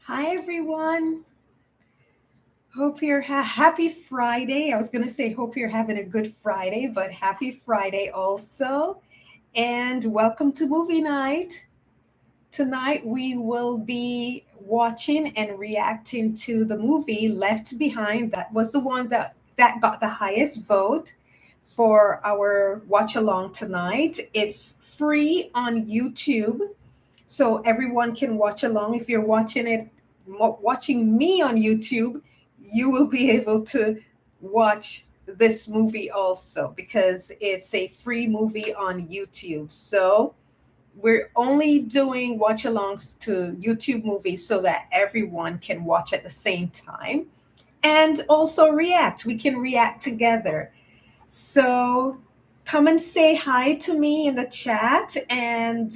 Hi, everyone. Hope you're happy Friday. I was going to say, hope you're having a good Friday, but happy Friday also. And welcome to Movie Night. Tonight, we will be watching and reacting to the movie Left Behind. That was the one that got the highest vote for our watch along tonight. It's free on YouTube, so everyone can watch along. If you're watching me on YouTube, you will be able to watch this movie also because it's a free movie on YouTube. So we're only doing watch alongs to YouTube movies so that everyone can watch at the same time and also react. We can react together. So come and say hi to me in the chat and,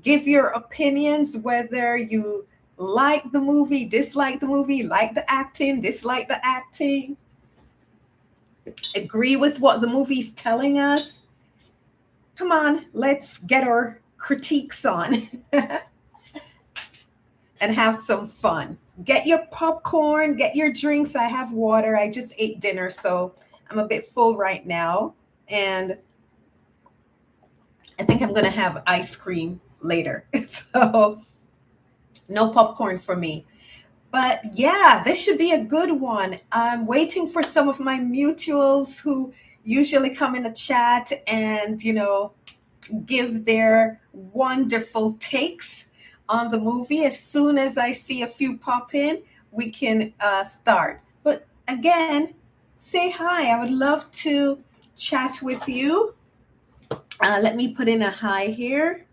give your opinions whether you like the movie, dislike the movie, like the acting, dislike the acting, agree with what the movie's telling us. Come on, let's get our critiques on and have some fun. Get your popcorn, get your drinks. I have water. I just ate dinner, so I'm a bit full right now. And I think I'm going to have ice cream later. So, no popcorn for me. But yeah, this should be a good one. I'm waiting for some of my mutuals who usually come in the chat and, give their wonderful takes on the movie. As soon as I see a few pop in, we can start. But again, say hi. I would love to chat with you. Let me put in a hi here.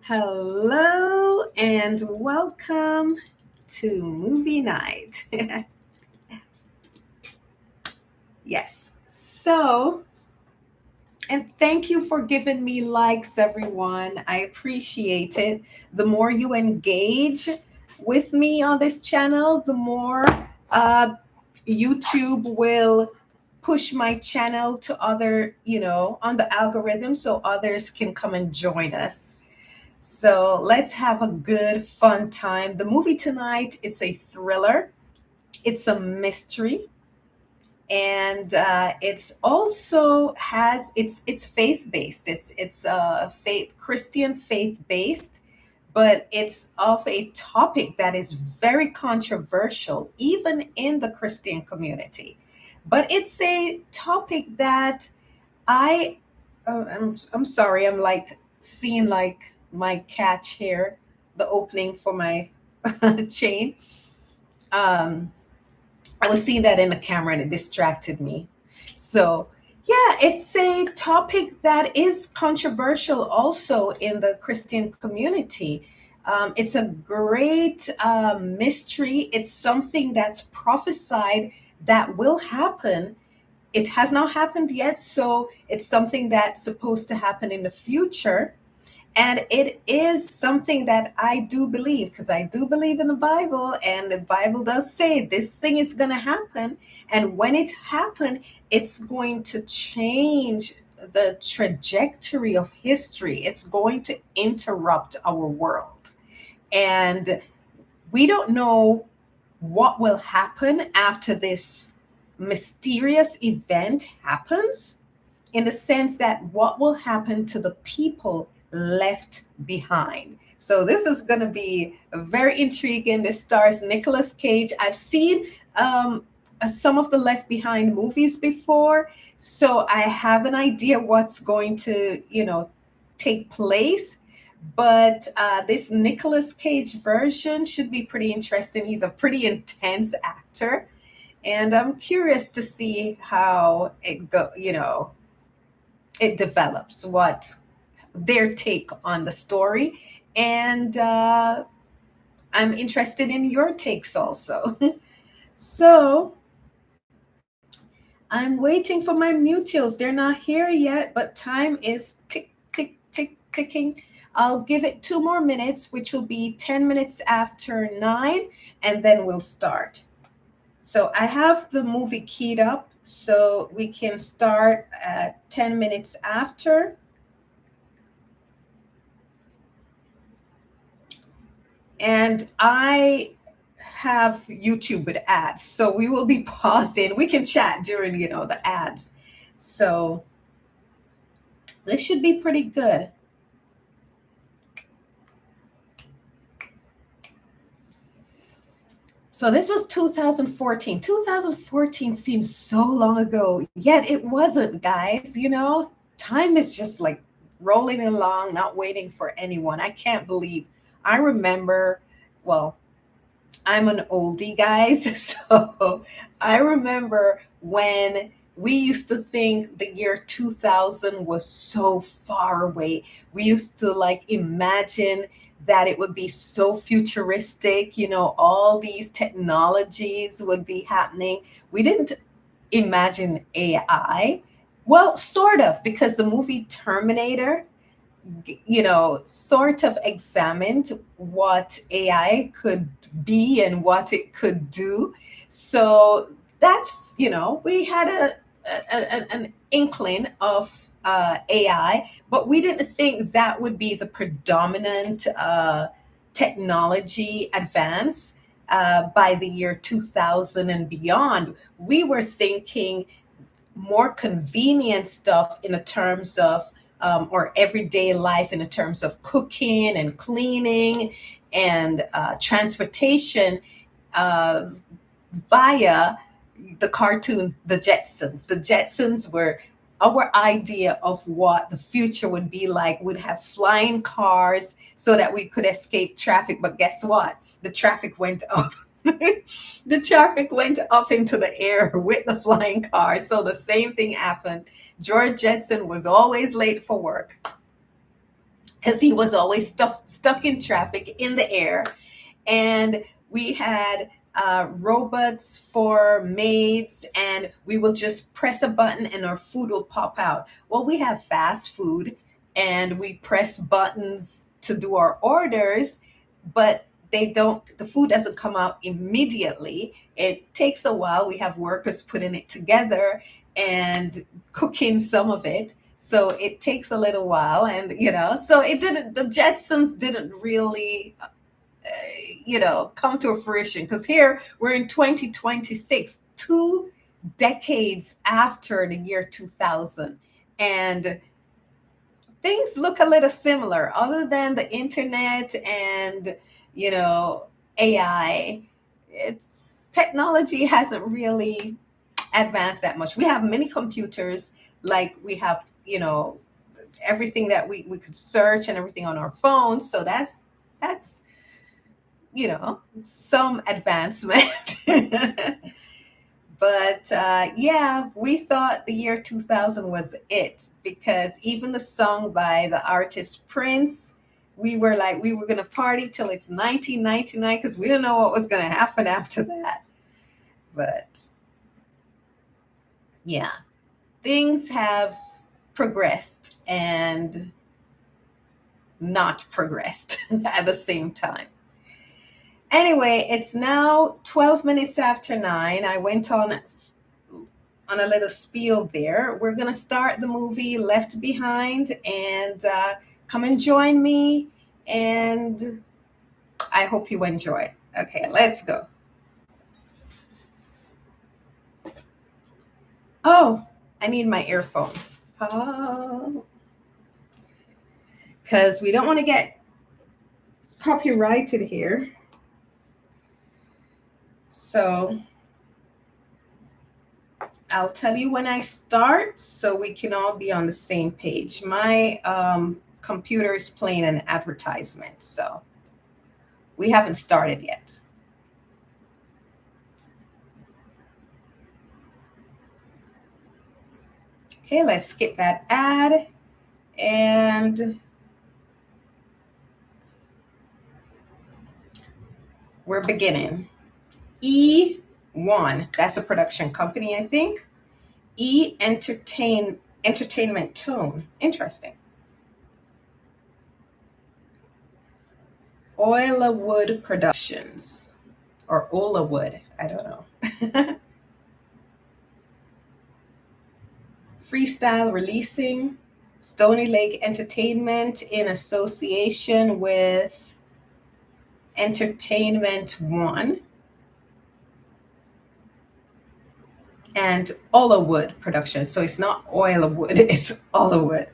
Hello and welcome to Movie Night. Yes. So, and thank you for giving me likes, everyone. I appreciate it. The more you engage with me on this channel, the more YouTube will push my channel to other, on the algorithm so others can come and join us. So let's have a good, fun time. The movie tonight is a thriller. It's a mystery, and it's also has it's faith based. It's faith Christian faith based, but it's of a topic that is very controversial, even in the Christian community. But it's a topic that I I'm sorry, I'm like seeing like my catch here, the opening for my chain. Um, I was seeing that in the camera and it distracted me. So, yeah, it's a topic that is controversial also in the Christian community. It's a great mystery. It's something that's prophesied that will happen. It has not happened yet, so it's something that's supposed to happen in the future. And it is something that I do believe because I do believe in the Bible, and the Bible does say this thing is going to happen. And when it happens, it's going to change the trajectory of history. It's going to interrupt our world. And we don't know what will happen after this mysterious event happens, in the sense that what will happen to the people left behind. So this is going to be very intriguing. This stars Nicolas Cage. I've seen some of the Left Behind movies before, so I have an idea what's going to, take place. But this Nicolas Cage version should be pretty interesting. He's a pretty intense actor, and I'm curious to see how it develops, what their take on the story. And I'm interested in your takes also. So I'm waiting for my mutuals. They're not here yet, but time is tick, tick, tick, ticking. I'll give it 2 more minutes, which will be 10 minutes after 9, and then we'll start. So I have the movie keyed up, so we can start at 10 minutes after. And I have YouTube with ads, so we will be pausing. We can chat during, the ads. So this should be pretty good. So this was 2014. 2014 seems so long ago, yet it wasn't, guys. Time is just like rolling along, not waiting for anyone. I can't believe. I remember, well, I'm an oldie, guys. So I remember when we used to think the year 2000 was so far away. We used to like imagine that it would be so futuristic, all these technologies would be happening. We didn't imagine AI. Well, sort of, because the movie Terminator, sort of examined what AI could be and what it could do. So that's, we had an inkling of AI, but we didn't think that would be the predominant technology advance by the year 2000 and beyond. We were thinking more convenient stuff in the terms of or everyday life in the terms of cooking and cleaning and transportation uh, via the cartoon The Jetsons. The Jetsons were our idea of what the future would be like. Would have flying cars so that we could escape traffic. But guess what? The traffic went up. The traffic went up into the air with the flying cars. So the same thing happened. George Jetson was always late for work because he was always stuck in traffic in the air. And we had robots for maids, and we will just press a button and our food will pop out. Well, we have fast food and we press buttons to do our orders, but the food doesn't come out immediately. It takes a while. We have workers putting it together and cooking some of it. So it takes a little while, and so the Jetsons didn't really come to fruition, because here we're in 2026, 2 decades after the year 2000, and things look a little similar other than the internet and you know AI. It's technology hasn't really advanced that much. We have many computers, like we have everything that we could search and everything on our phones, so that's some advancement. But yeah, we thought the year 2000 was it, because even the song by the artist Prince, we were going to party till it's 1999, because we didn't know what was going to happen after that. But yeah, things have progressed and not progressed at the same time. Anyway, it's now 12 minutes after 9. I went on a little spiel there. We're going to start the movie Left Behind, and come and join me. And I hope you enjoy. Okay, let's go. Oh, I need my earphones. Because we don't want to get copyrighted here. So I'll tell you when I start so we can all be on the same page. My computer is playing an advertisement, so we haven't started yet. Okay, let's skip that ad, and we're beginning. E1, that's a production company, I think. Entertainment Tone. Interesting. Oilawood Productions, or Olawood, I don't know. Freestyle Releasing, Stony Lake Entertainment in association with Entertainment One, and Oliwood Productions. So it's not Oilwood, it's Oliwood.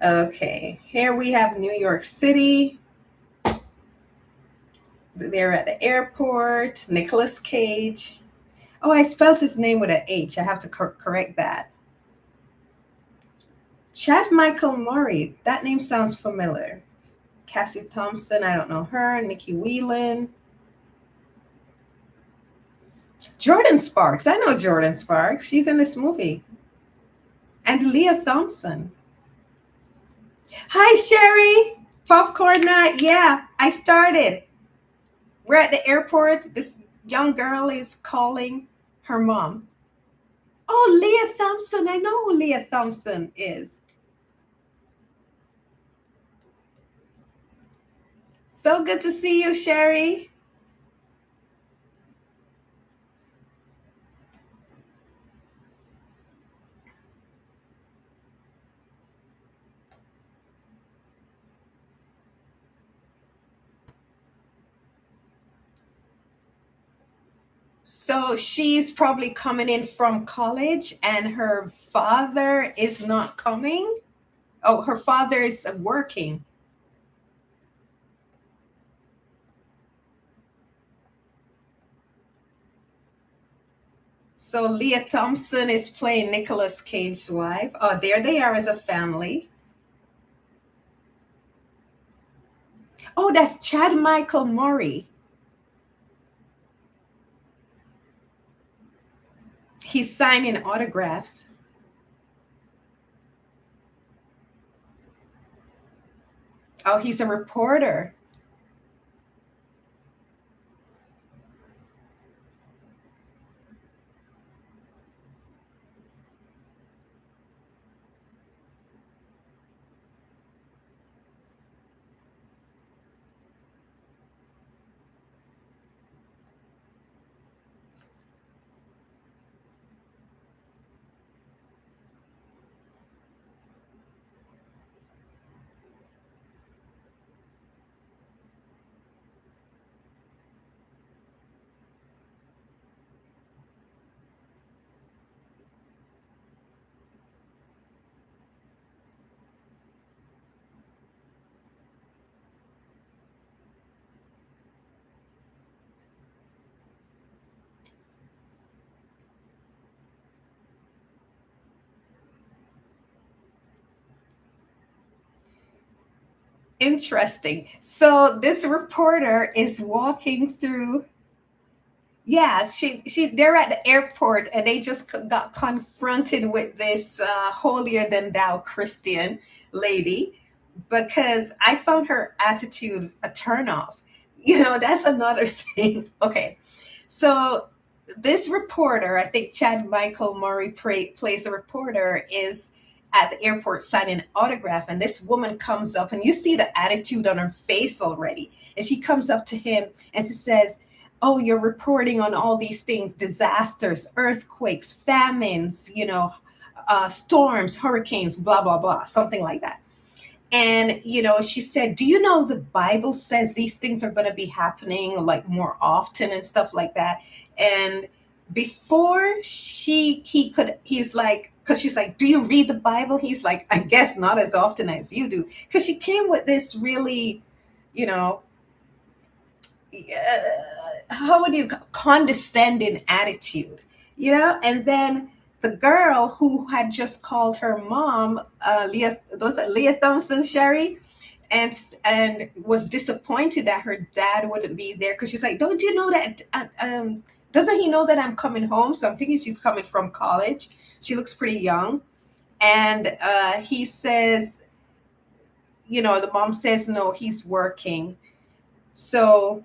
Okay, here we have New York City. They're at the airport. Nicolas Cage. Oh, I spelled his name with an H. I have to correct that. Chad Michael Murray. That name sounds familiar. Cassie Thompson. I don't know her. Nikki Whelan. Jordan Sparks. I know Jordan Sparks. She's in this movie. And Leah Thompson. Hi, Sherry. Popcorn night. Yeah, I started. We're at the airport. This young girl is calling her mom. Oh, Leah Thompson. I know who Leah Thompson is. So good to see you, Sherry. So she's probably coming in from college and her father is not coming. Oh, her father is working. So Leah Thompson is playing Nicolas Cage's wife. Oh, there they are as a family. Oh, that's Chad Michael Murray. He's signing autographs. Oh, he's a reporter. Interesting. So this reporter is walking through. Yeah, she they're at the airport and they just got confronted with this holier than thou Christian lady because I found her attitude a turnoff. That's another thing. Okay. So this reporter, I think Chad Michael Murray plays a reporter, is at the airport signing an autograph, and this woman comes up, and you see the attitude on her face already. And she comes up to him and she says, "Oh, you're reporting on all these things: disasters, earthquakes, famines, storms, hurricanes, blah blah blah, something like that." And she said, "Do you know the Bible says these things are going to be happening like more often and stuff like that?" And before he's like, because she's like, "Do you read the Bible?" He's like, "I guess not as often as you do," because she came with this really, you know, how would you condescending attitude, and then the girl who had just called her mom, Leah Thompson, Sherry, and was disappointed that her dad wouldn't be there because she's like, "Don't you know that? Doesn't he know that I'm coming home?" So I'm thinking she's coming from college. She looks pretty young, and he says, the mom says, "No, he's working." So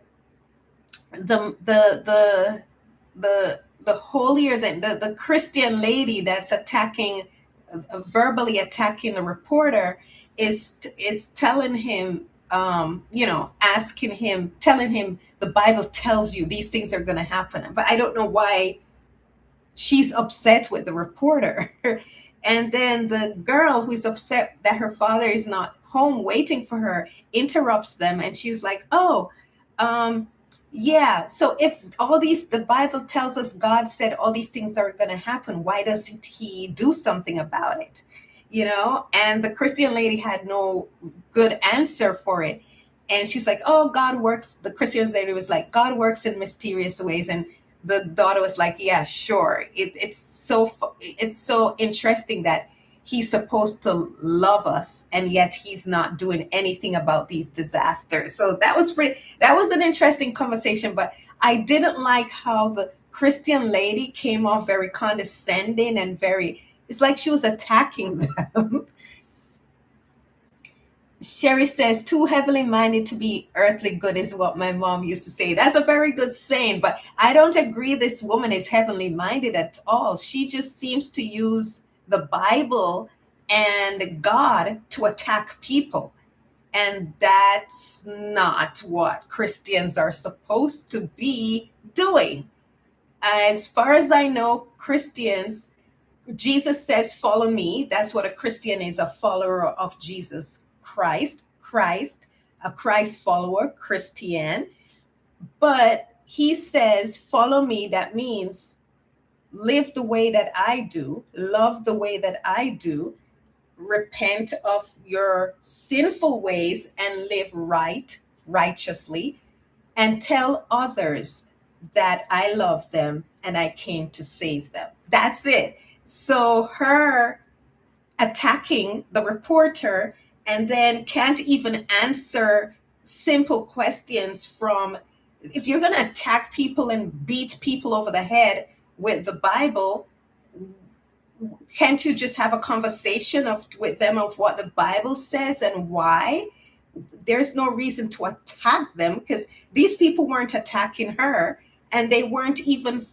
the holier than the Christian lady that's verbally attacking the reporter is telling him, asking him, telling him the Bible tells you these things are going to happen. But I don't know why she's upset with the reporter. And then the girl who's upset that her father is not home waiting for her interrupts them, and she's like, "Oh, Um, yeah. So if all these, the Bible tells us God said all these things are going to happen, why doesn't He do something about it? And the Christian lady had no good answer for it. And she's like, oh, God works. The Christian lady was like, God works in mysterious ways. And the daughter was like, yeah, sure. It's so interesting that he's supposed to love us and yet he's not doing anything about these disasters. So that was an interesting conversation, but I didn't like how the Christian lady came off very condescending and very, it's like she was attacking them. Sherry says, too heavily minded to be earthly good is what my mom used to say. That's a very good saying, but I don't agree this woman is heavenly minded at all. She just seems to use the Bible and God to attack people. And that's not what Christians are supposed to be doing. As far as I know, Christians, Jesus says, follow me. That's what a Christian is, a follower of Jesus Christ, a Christ follower, Christian. But he says, follow me. That means live the way that I do, love the way that I do, repent of your sinful ways and live righteously, and tell others that I love them and I came to save them. That's it. So her attacking the reporter and then can't even answer simple questions from, if you're going to attack people and beat people over the head with the Bible, can't you just have a conversation with them of what the Bible says and why? There's no reason to attack them because these people weren't attacking her and they weren't even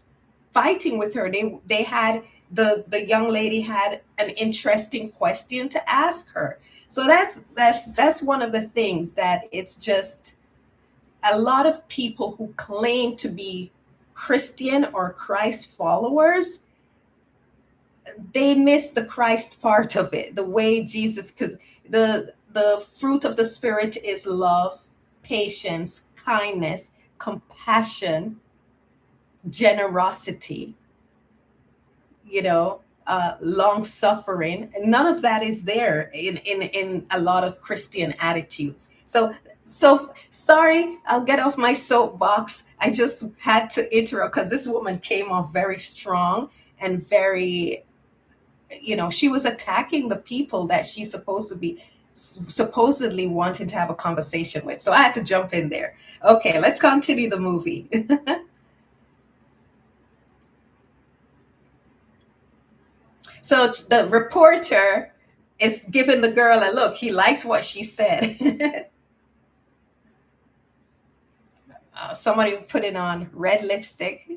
fighting with her. They had the young lady had an interesting question to ask her. So that's one of the things that it's just a lot of people who claim to be Christian or Christ followers, they miss the Christ part of it, the way Jesus, because the fruit of the Spirit is love, patience, kindness, compassion, generosity, long suffering. None of that is there in a lot of Christian attitudes. So sorry, I'll get off my soapbox. I just had to interrupt because this woman came off very strong and very, she was attacking the people that she's supposed to be supposedly wanting to have a conversation with. So I had to jump in there. Okay, let's continue the movie. So the reporter is giving the girl a look. He liked what she said. Somebody putting on red lipstick.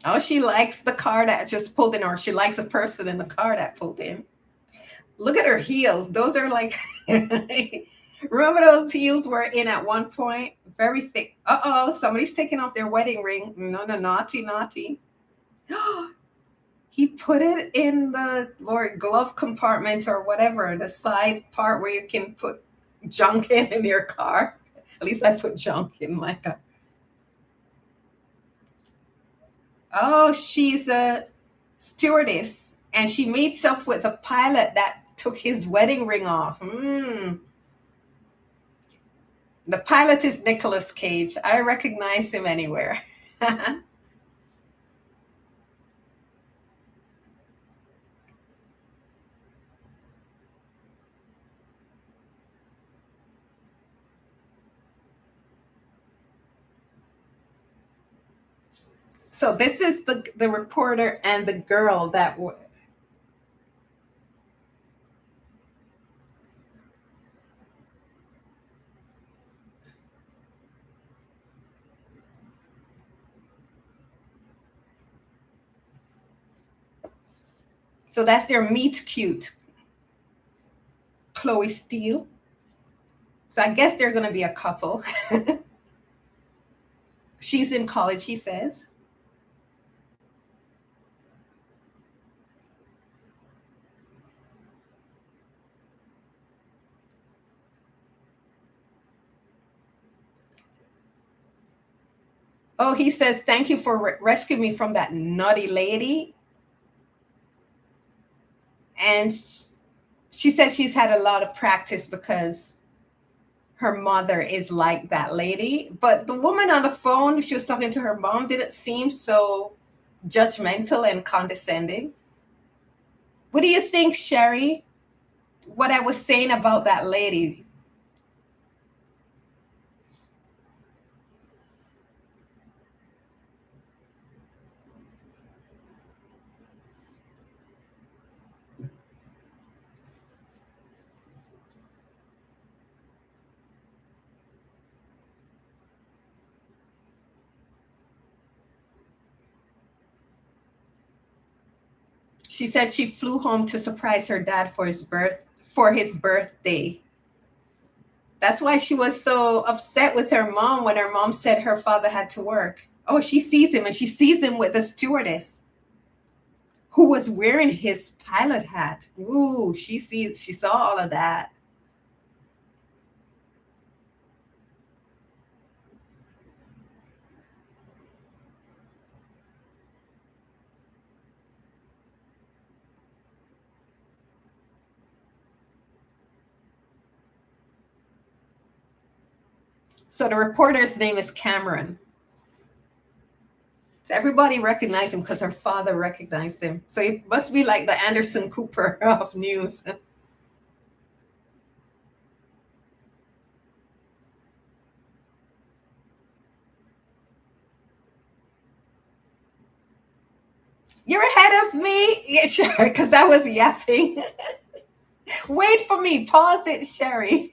Oh, she likes the car that just pulled in, or she likes a person in the car that pulled in. Look at her heels. Those are like, remember those heels were in at one point? Very thick. Uh oh, somebody's taking off their wedding ring. No, no, naughty, naughty. He put it in the Lord glove compartment or whatever, the side part where you can put junk in your car. At least I put junk in my car. Oh, she's a stewardess and she meets up with a pilot that took his wedding ring off. The pilot is Nicolas Cage. I recognize him anywhere. So this is the reporter and the girl that so that's their meet cute. Chloe Steele. So I guess they're going to be a couple. She's in college, he says. Oh, he says, thank you for rescuing me from that naughty lady. And she said she's had a lot of practice because her mother is like that lady. But the woman on the phone, she was talking to her mom, didn't seem so judgmental and condescending. What do you think, Sherry? What I was saying about that lady? She said she flew home to surprise her dad for his birthday. That's why she was so upset with her mom when her mom said her father had to work. Oh, she sees him and she sees him with the stewardess who was wearing his pilot hat. Ooh, she saw all of that. So the reporter's name is Cameron. So everybody recognized him because her father recognized him. So he must be like the Anderson Cooper of news. You're ahead of me? Yeah, sure, because I was yapping. Wait for me. Pause it, Sherry.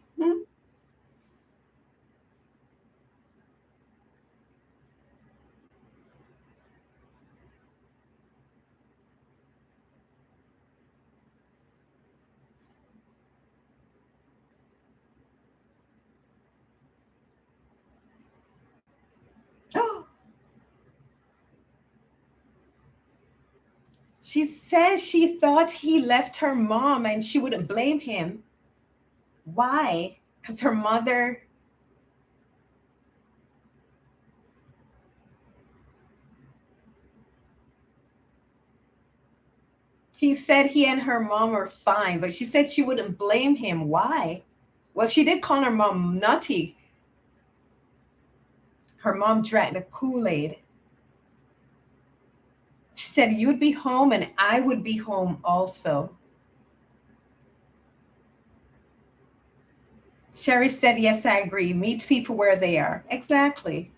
She says she thought he left her mom and she wouldn't blame him. Why? Because her mother, he said he and her mom are fine, but she said she wouldn't blame him. Why? Well, she did call her mom nutty. Her mom drank the Kool Aid. She said, you'd be home and I would be home also. Sherry said, yes, I agree. Meet people where they are. Exactly.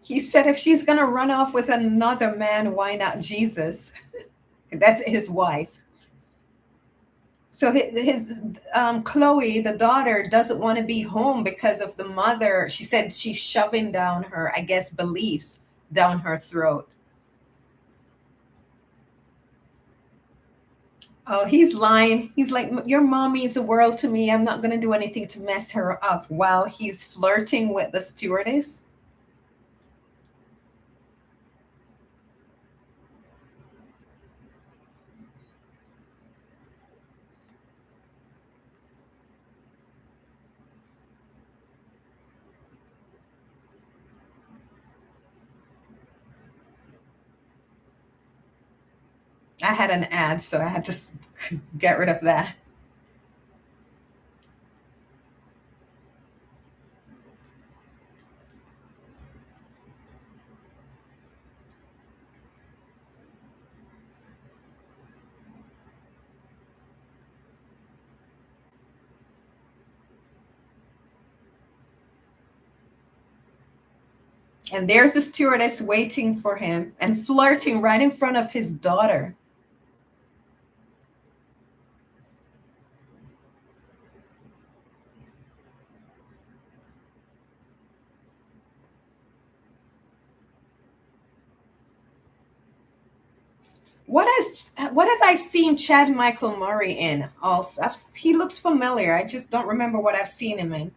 He said, if she's going to run off with another man, why not Jesus? That's his wife. So Chloe, the daughter, doesn't want to be home because of the mother. She said she's shoving down her, I guess, beliefs down her throat. Oh, he's lying. He's like, your mom means the world to me. I'm not going to do anything to mess her up while he's flirting with the stewardess. I had an ad, so I had to get rid of that. And there's the stewardess waiting for him and flirting right in front of his daughter. What have I seen Chad Michael Murray in? Also, he looks familiar. I just don't remember what I've seen him in.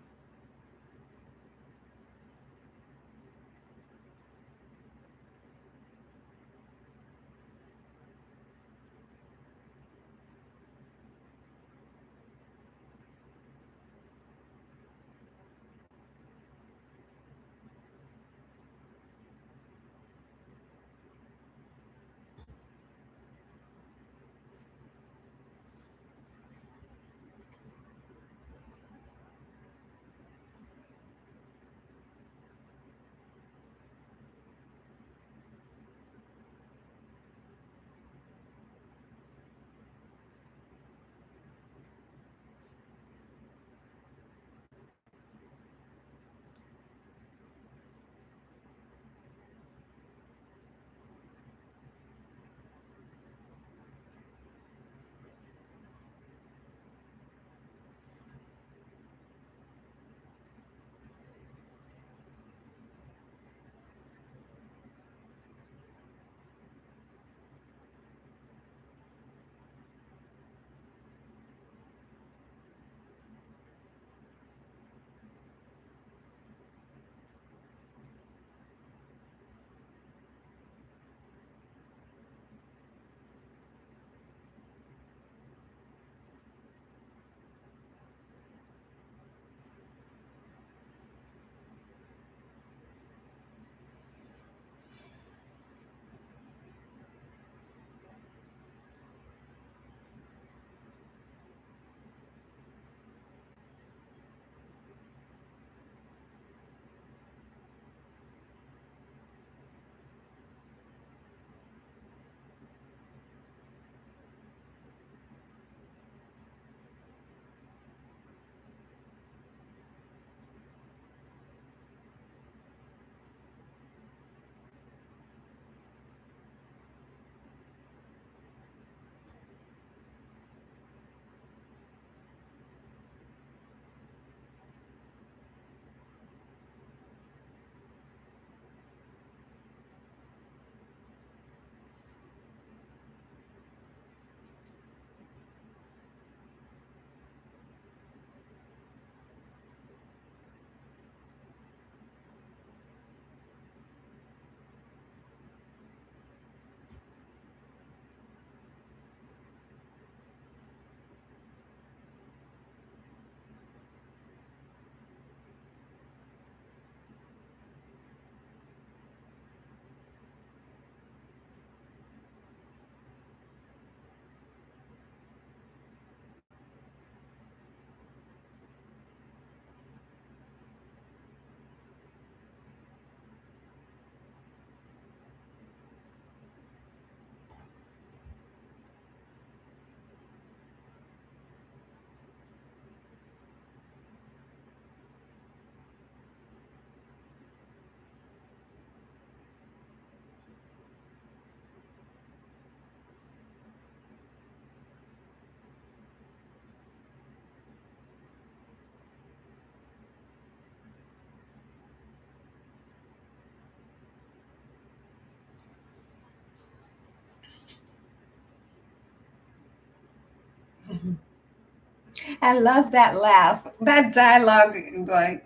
I love that laugh. That dialogue, like,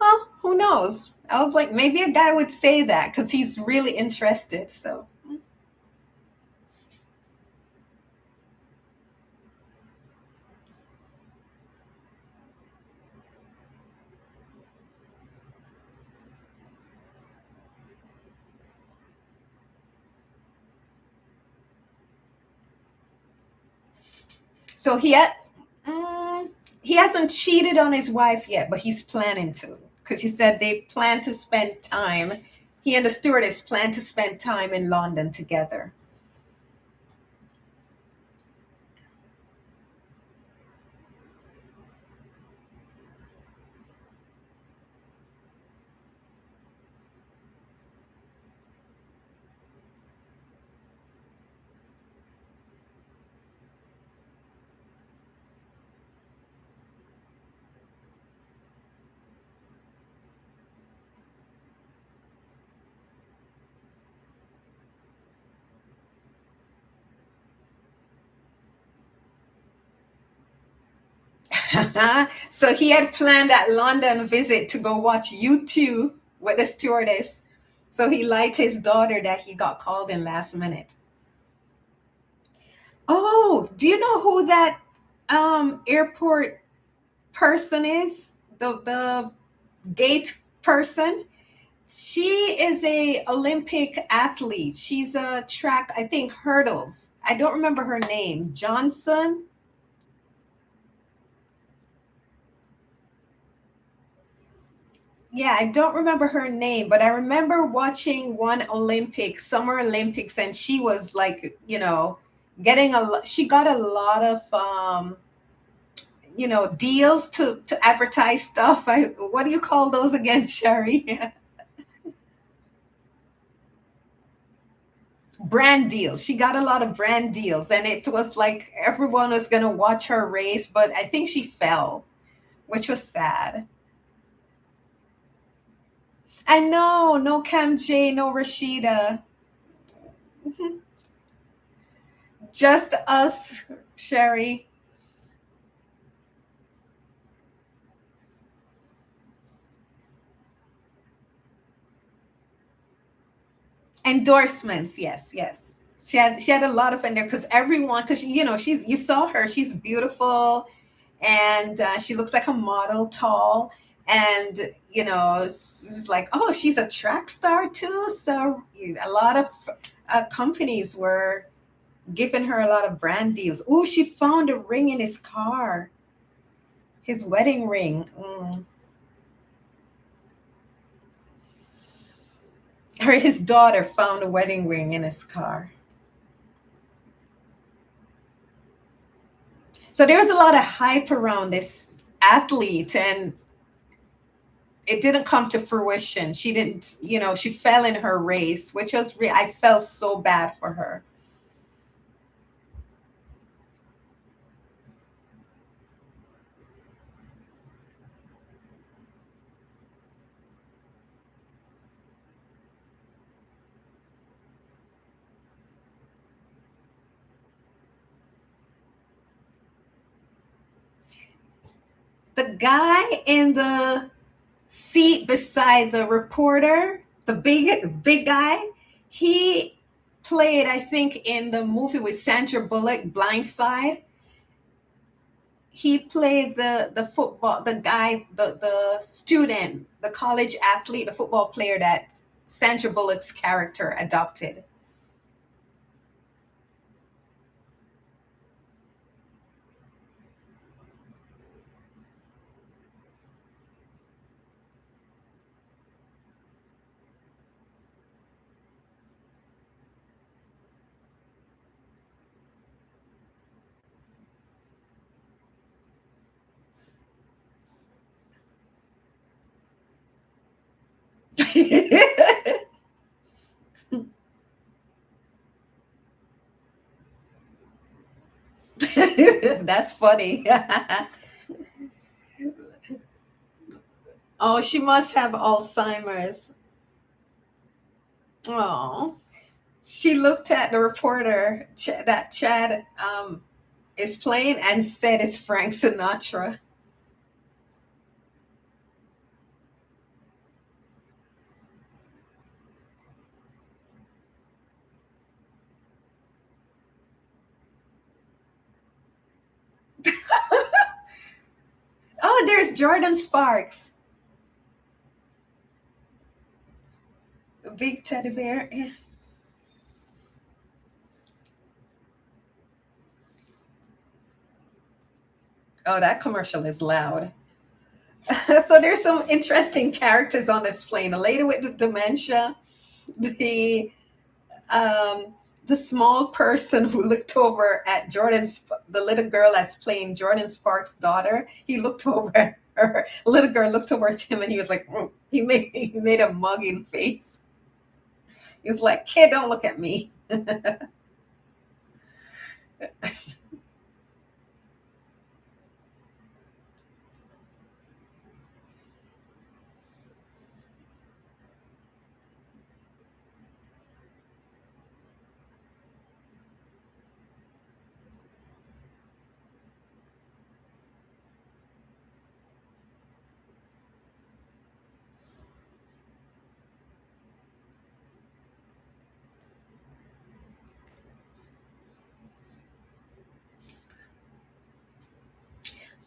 well, who knows? I was like, maybe a guy would say that because he's really interested. So, so mm, he hasn't cheated on his wife yet, but he's planning to because he said they plan to spend time. He and the stewardess plan to spend time in London together. So he had planned that London visit to go watch U2 with the stewardess. So he lied to his daughter that he got called in last minute. Oh, do you know who that airport person is? The gate person? She is a Olympic athlete. She's a track, I think, hurdles. I don't remember her name. Johnson? Yeah, I don't remember her name, but I remember watching one Olympics, Summer Olympics, and she was like, getting she got a lot of deals to advertise stuff. What do you call those again, Sherry? Brand deals. She got a lot of brand deals, and it was like everyone was going to watch her race, but I think she fell, which was sad. I know, no Cam J, no Rashida. Just us, Sherry. Endorsements, yes, yes. She had a lot of in there because everyone, because she's, you saw her, she's beautiful, and she looks like a model, tall, and it's like, oh, she's a track star too. So a lot of companies were giving her a lot of brand deals. Oh, she found a ring in his car, his wedding ring. His daughter found a wedding ring in his car. So there was a lot of hype around this athlete, and it didn't come to fruition. She didn't, she fell in her race, which was I felt so bad for her. The guy in the seat beside the reporter, the big guy, he played, I think, in the movie with Sandra Bullock, Blindside. He played the football, the guy, the student, the college athlete, the football player that Sandra Bullock's character adopted. That's funny. Oh, she must have Alzheimer's. Oh, she looked at the reporter that Chad is playing and said it's Frank Sinatra. Oh, there's Jordan Sparks, the big teddy bear. Yeah. Oh, that commercial is loud. So there's some interesting characters on this plane. The lady with the dementia, the um, the small person who looked over at the little girl that's playing Jordan Sparks' daughter. He looked over at her. The little girl looked over at him, and he was like, he made a mugging face. He's like, kid, don't look at me.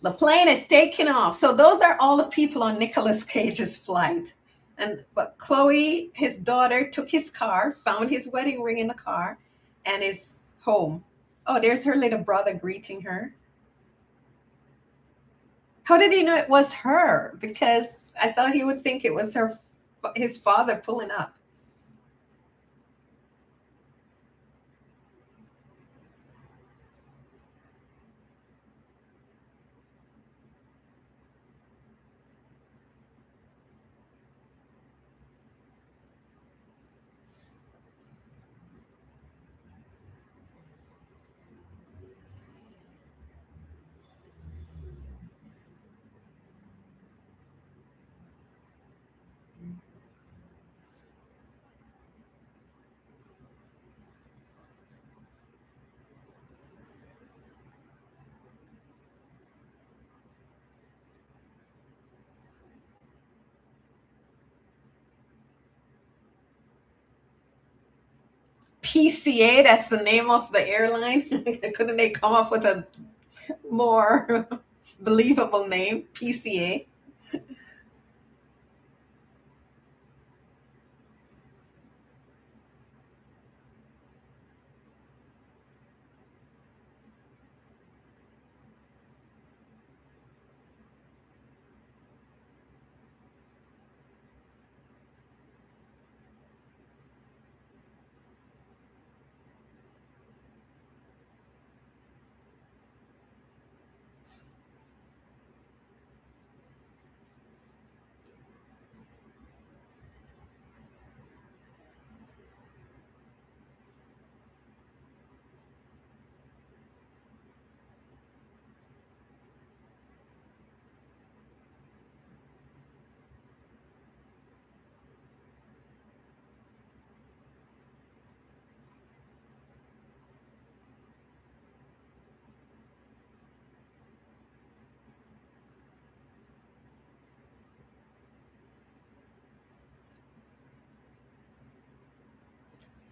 The plane is taking off. So those are all the people on Nicolas Cage's flight. And but Chloe, his daughter, took his car, found his wedding ring in the car, and is home. Oh, there's her little brother greeting her. How did he know it was her? Because I thought he would think it was his father pulling up. PCA, that's the name of the airline. Couldn't they come up with a more believable name? PCA.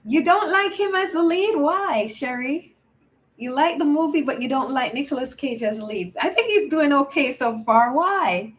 You don't like him as the lead? Why, Sherry? You like the movie, but you don't like Nicolas Cage as leads. I think he's doing okay so far. Why?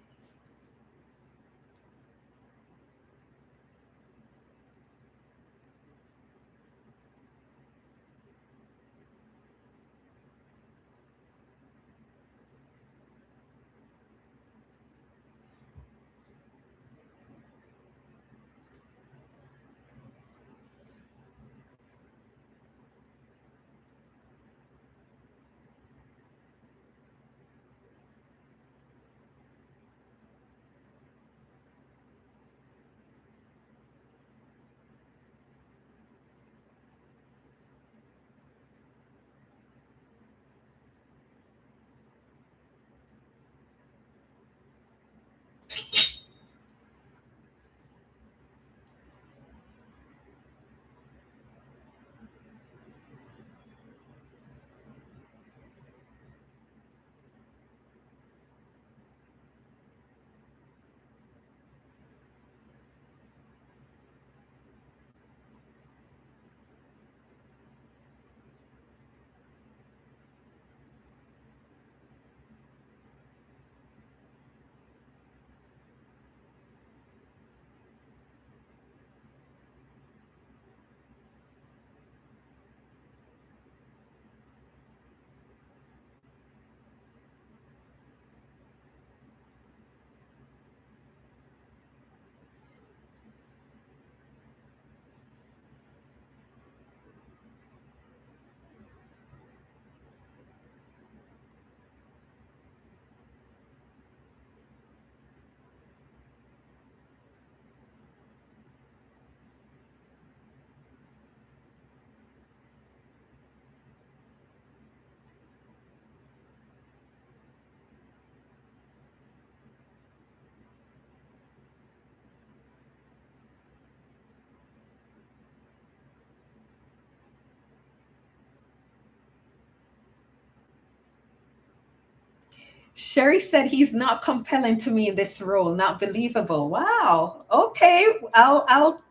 Sherry said he's not compelling to me in this role, not believable. Wow. Okay, I'll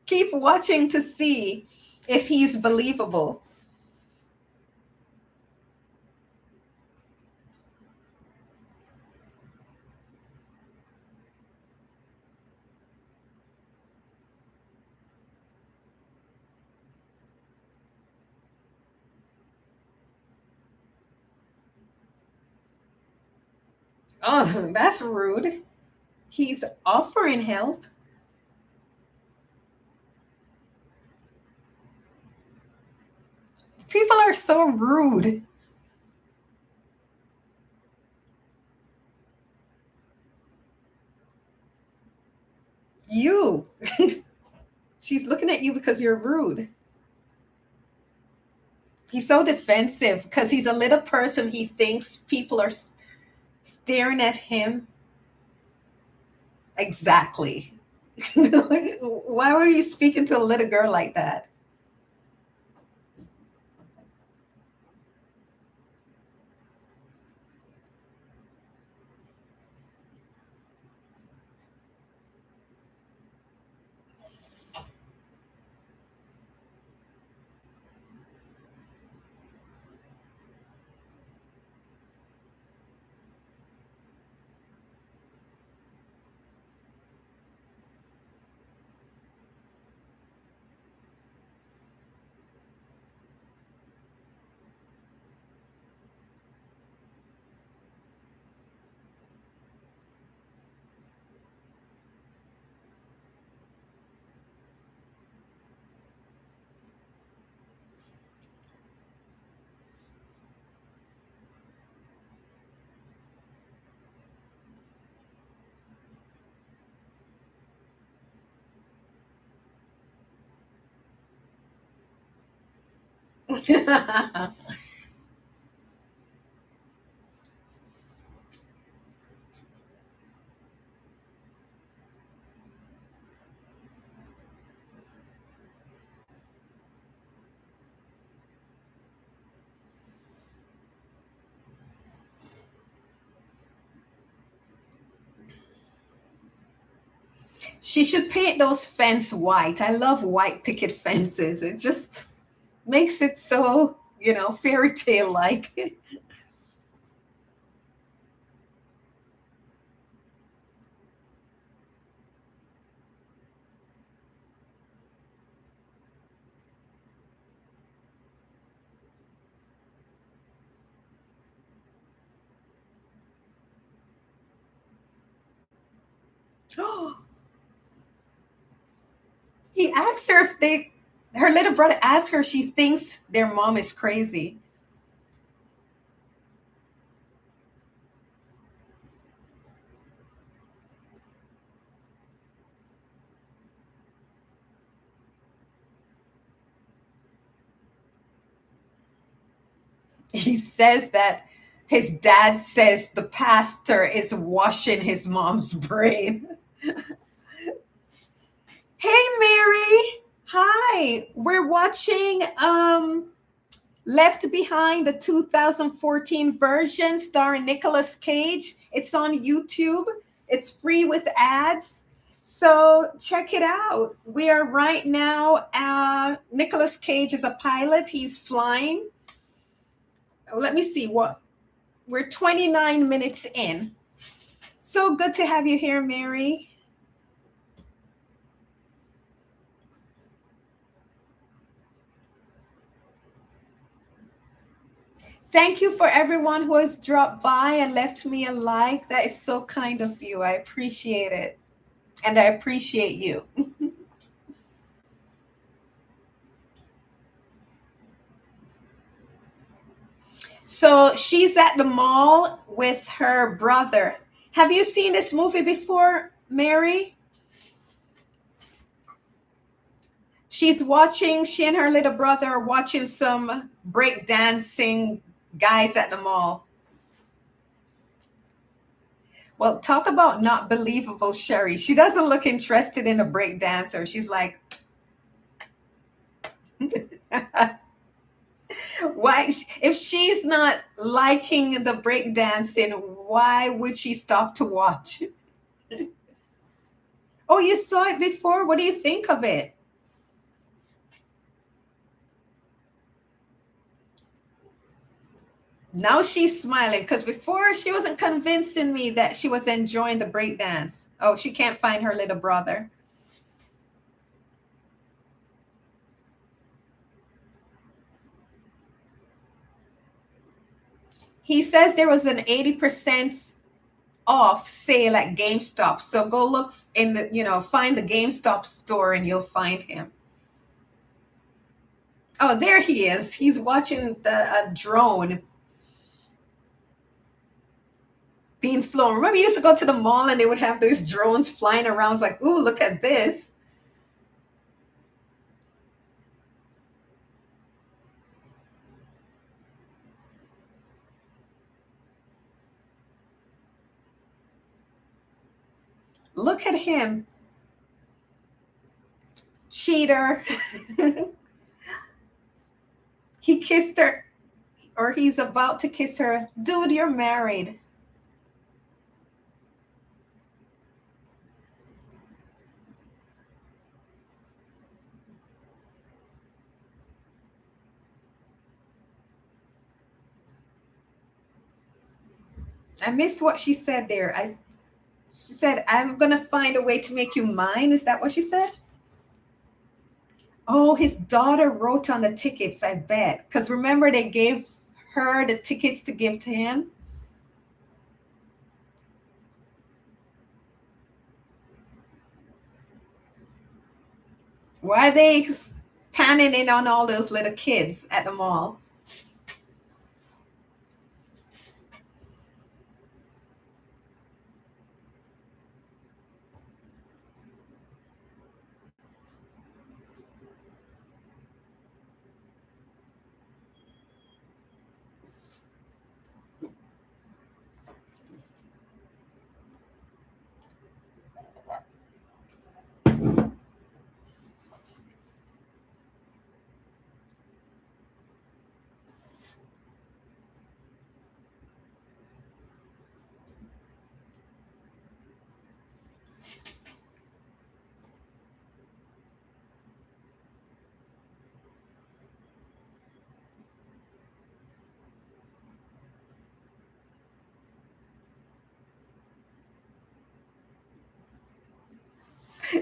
keep watching to see if he's believable. Oh, that's rude. He's offering help. People are so rude. You. She's looking at you because you're rude. He's so defensive because he's a little person. He thinks people are staring at him. Exactly. Why were you speaking to a little girl like that? She should paint those fence white. I love white picket fences. It just makes it so, fairy tale like. He asks her if her little brother asks her, she thinks their mom is crazy. He says that his dad says the pastor is washing his mom's brain. Hey, Mary. Hi. We're watching Left Behind, the 2014 version starring Nicolas Cage. It's on YouTube. It's free with ads. So check it out. We are right now, Nicolas Cage is a pilot. He's flying. Let me see what we're 29 minutes in. So good to have you here, Mary. Thank you for everyone who has dropped by and left me a like. That is so kind of you. I appreciate it. And I appreciate you. So she's at the mall with her brother. Have you seen this movie before, Mary? She and her little brother are watching some break dancing guys at the mall. Well, talk about not believable, Sherry. She doesn't look interested in a break dancer. She's like, why? If she's not liking the break dancing, why would she stop to watch? Oh, you saw it before? What do you think of it? Now she's smiling because before she wasn't convincing me that she was enjoying the break dance. Oh, she can't find her little brother. He says there was an 80% off sale at GameStop. So go look in the, find the GameStop store and you'll find him. Oh, there he is. He's watching the drone being flown. Remember, you used to go to the mall and they would have those drones flying around. It's like, ooh, look at this. Look at him. Cheater. He kissed her, or he's about to kiss her. Dude, you're married. I missed what she said there. She said, I'm going to find a way to make you mine. Is that what she said? Oh, his daughter wrote on the tickets, I bet. Because remember, they gave her the tickets to give to him. Why are they panning in on all those little kids at the mall?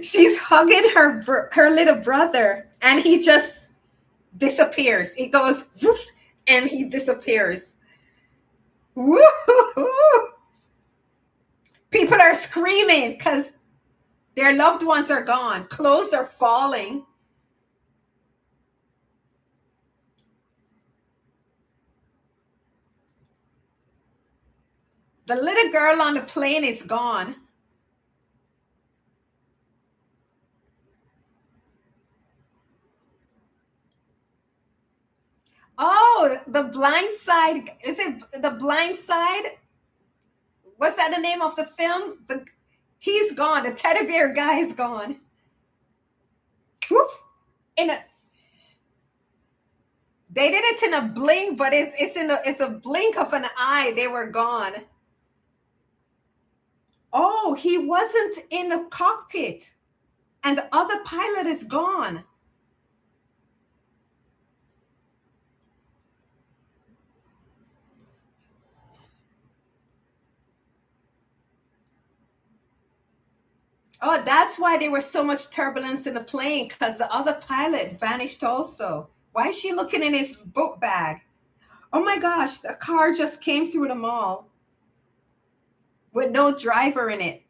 She's hugging her little brother, and he just disappears. He goes whoosh, and he disappears. Woo-hoo-hoo. People are screaming because their loved ones are gone. Clothes are falling. The little girl on the plane is gone. Oh, the blind side. Is it the blind side? What's that the name of the film? He's gone. The teddy bear guy is gone. Whoop. In a, they did it in a blink, but it's a blink of an eye. They were gone. Oh, he wasn't in the cockpit, and the other pilot is gone. Oh, that's why there was so much turbulence in the plane because the other pilot vanished also. Why is she looking in his book bag? Oh my gosh, a car just came through the mall with no driver in it.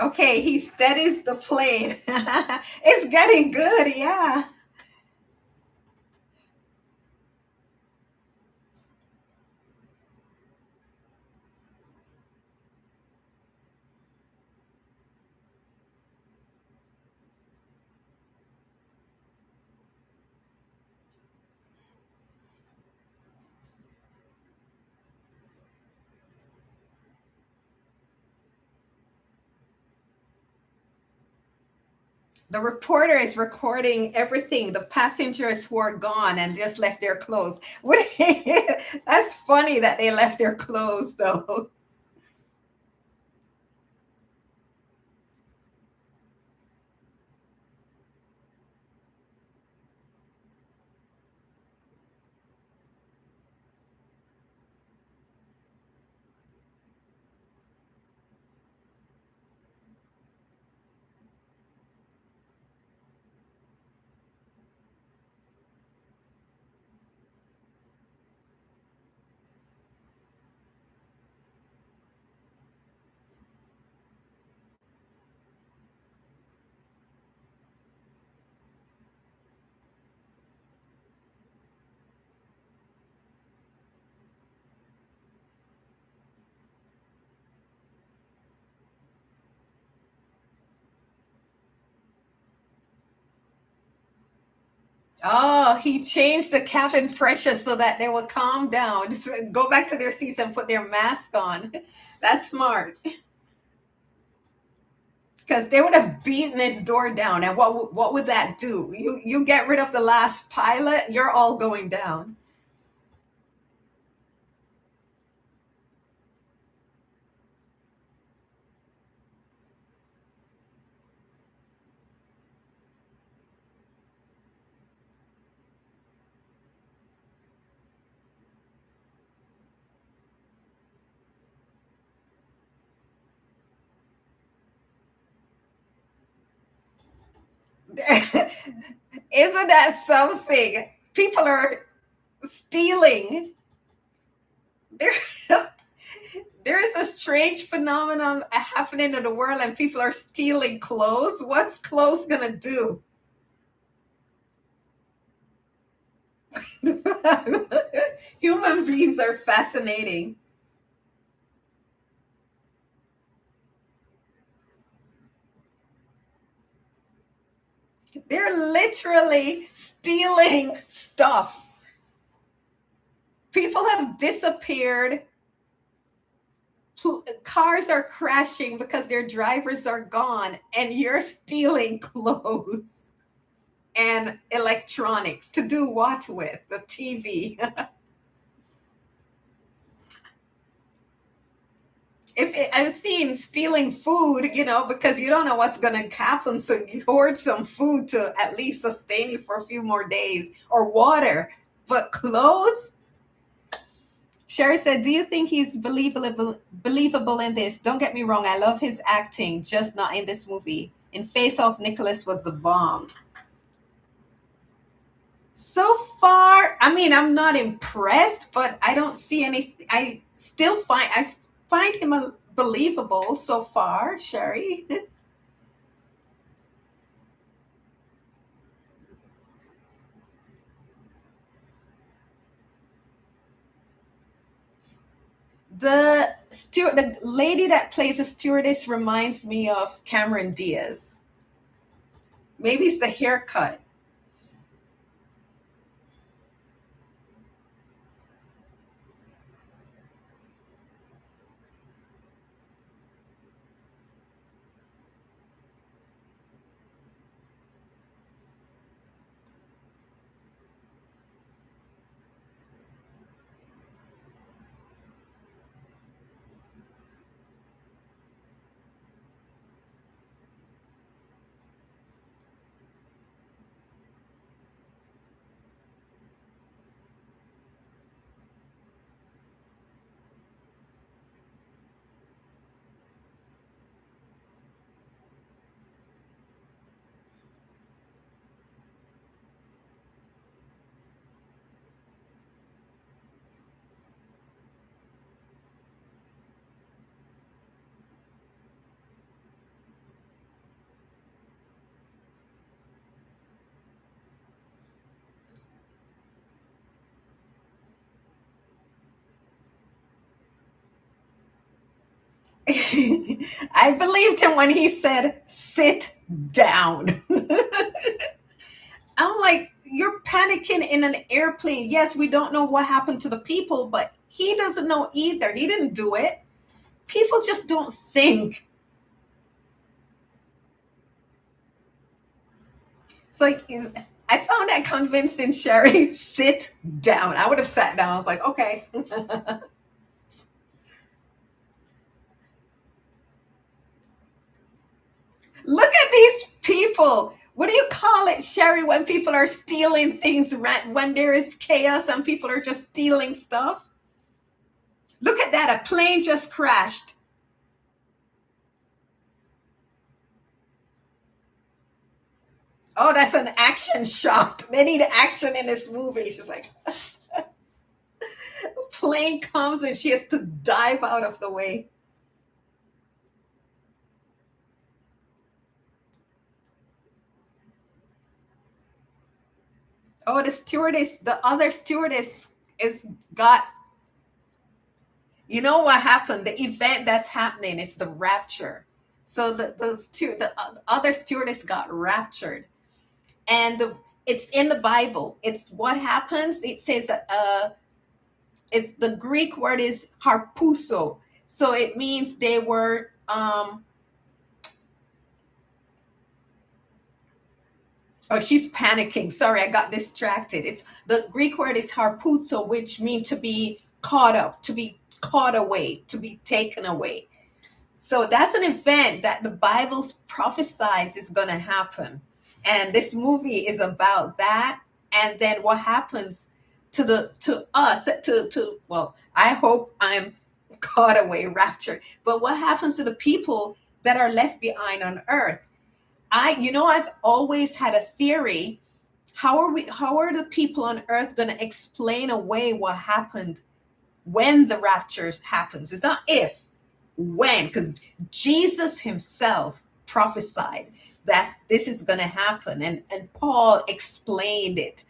Okay, he steadies the plane. It's getting good, yeah. The reporter is recording everything. The passengers who are gone and just left their clothes. That's funny that they left their clothes though. Oh, he changed the cabin pressure so that they will calm down, go back to their seats and put their mask on. That's smart. Because they would have beaten his door down, and what would that do? You get rid of the last pilot, you're all going down. Isn't that something? People are stealing. There, there is a strange phenomenon happening in the world, and people are stealing clothes. What's clothes gonna do? Human beings are fascinating. They're literally stealing stuff. People have disappeared. Cars are crashing because their drivers are gone, and you're stealing clothes and electronics to do what with the TV? I've seen stealing food, because you don't know what's going to happen, so you hoard some food to at least sustain you for a few more days, or water. But clothes? Sherry said, "Do you think he's believable in this? Don't get me wrong, I love his acting, just not in this movie. In Face Off, Nicholas was the bomb." So far, I mean, I'm not impressed, but I don't see any. I find him believable so far, Sherry. The lady that plays a stewardess reminds me of Cameron Diaz. Maybe it's the haircut. I believed him when he said, "Sit down." I'm like, you're panicking in an airplane. Yes, we don't know what happened to the people, but he doesn't know either. He didn't do it. People just don't think. So I found that convincing, Sherry. Sit down. I would have sat down. I was like, okay. Look at these people. What do you call it, Sherry, when people are stealing things, when there is chaos and people are just stealing stuff? Look at that. A plane just crashed. Oh, that's an action shot. They need action in this movie. She's like, a plane comes and she has to dive out of the way. Oh, the other stewardess is got, you know what happened? The event that's happening is the rapture. So the other stewardess got raptured. And it's in the Bible. It's what happens. It says it's the Greek word is harpuso. So it means they were oh, she's panicking. Sorry, I got distracted. It's the Greek word is harpuzo, which means to be caught up, to be caught away, to be taken away. So that's an event that the Bible prophesies is going to happen. And this movie is about that. And then what happens to us, to well, I hope I'm caught away, raptured. But what happens to the people that are left behind on earth? I've always had a theory. How are the people on earth going to explain away what happened when the rapture happens? It's not if, when, because Jesus himself prophesied that this is going to happen, and Paul explained it,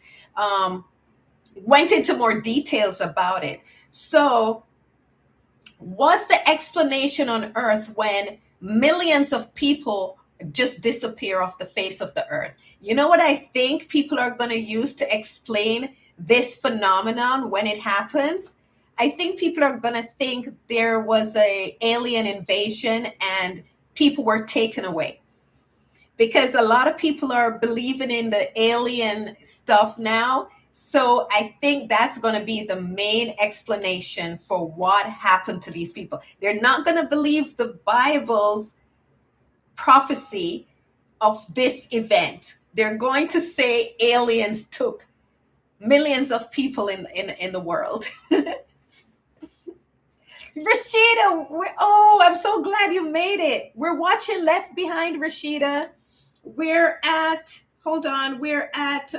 went into more details about it. So what's the explanation on earth when millions of people just disappear off the face of the earth? You know what I think people are going to use to explain this phenomenon when it happens? I think people are going to think there was a alien invasion and people were taken away, because a lot of people are believing in the alien stuff now. So I think that's going to be the main explanation for what happened to these people. They're not going to believe the Bible's prophecy of this event. They're going to say aliens took millions of people in the world. Rashida, oh, I'm so glad you made it. We're watching Left Behind, Rashida. Hold on, we're at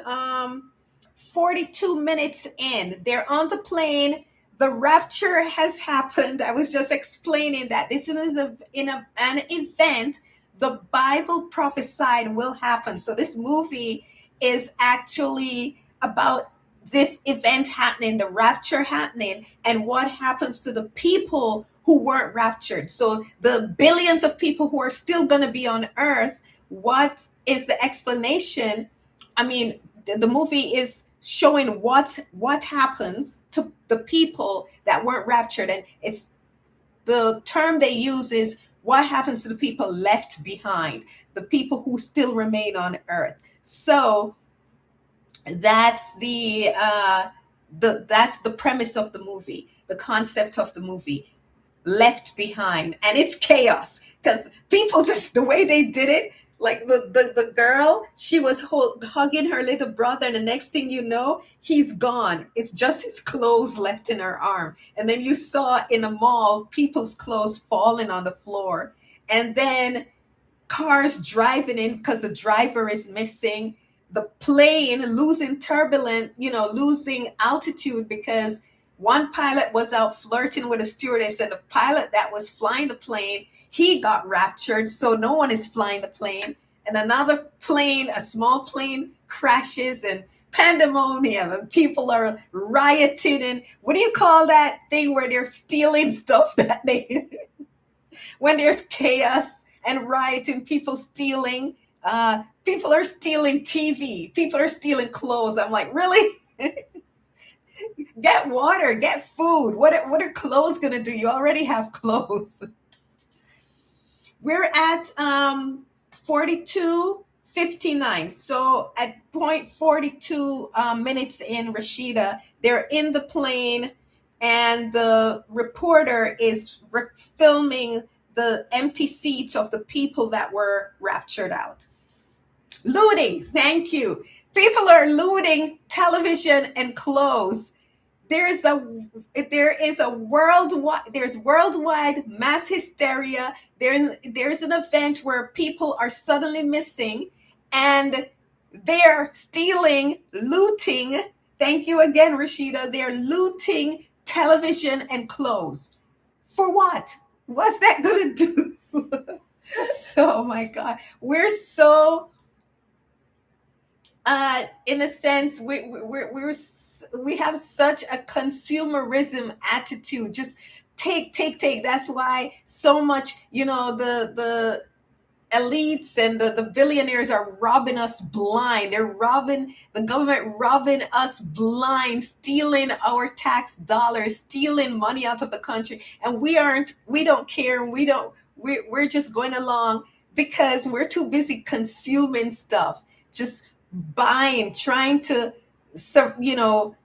42 minutes in. They're on the plane. The rapture has happened. I was just explaining that this is an event the Bible prophesied will happen. So this movie is actually about this event happening, the rapture happening, and what happens to the people who weren't raptured. So the billions of people who are still going to be on earth, what is the explanation? I mean, the movie is showing what happens to the people that weren't raptured, and it's the term they use is what happens to the people left behind, the people who still remain on earth. So that's the premise of the movie, the concept of the movie, left behind. And it's chaos because people, just the way they did it, like the girl, she was hugging her little brother, and the next thing you know, he's gone. It's just his clothes left in her arm. And then you saw in the mall people's clothes falling on the floor, and then cars driving in because the driver is missing, the plane losing turbulent, losing altitude because one pilot was out flirting with a stewardess, and the pilot that was flying the plane, he got raptured, so no one is flying the plane. And another plane, a small plane, crashes, and pandemonium, and people are rioting. And what do you call that thing where they're stealing stuff that they when there's chaos and rioting, people stealing, people are stealing TV, people are stealing clothes. I'm like, really? Get water, get food. What are clothes gonna do? You already have clothes. We're at 42 59. So at point 42 minutes in, Rashida, they're in the plane, and the reporter is filming the empty seats of the people that were raptured out. Looting, thank you. People are looting television and clothes. There is a there's worldwide mass hysteria. There's an event where people are suddenly missing, and they're stealing, looting. Thank you again, Rashida. They're looting television and clothes. For what? What's that gonna do? Oh my God. We're so in a sense, we have such a consumerism attitude. Just take. That's why so much, the elites and the billionaires are robbing us blind. They're robbing the government, robbing us blind, stealing our tax dollars, stealing money out of the country, and we don't care. We're just going along because we're too busy consuming stuff, just buying, trying to, you know,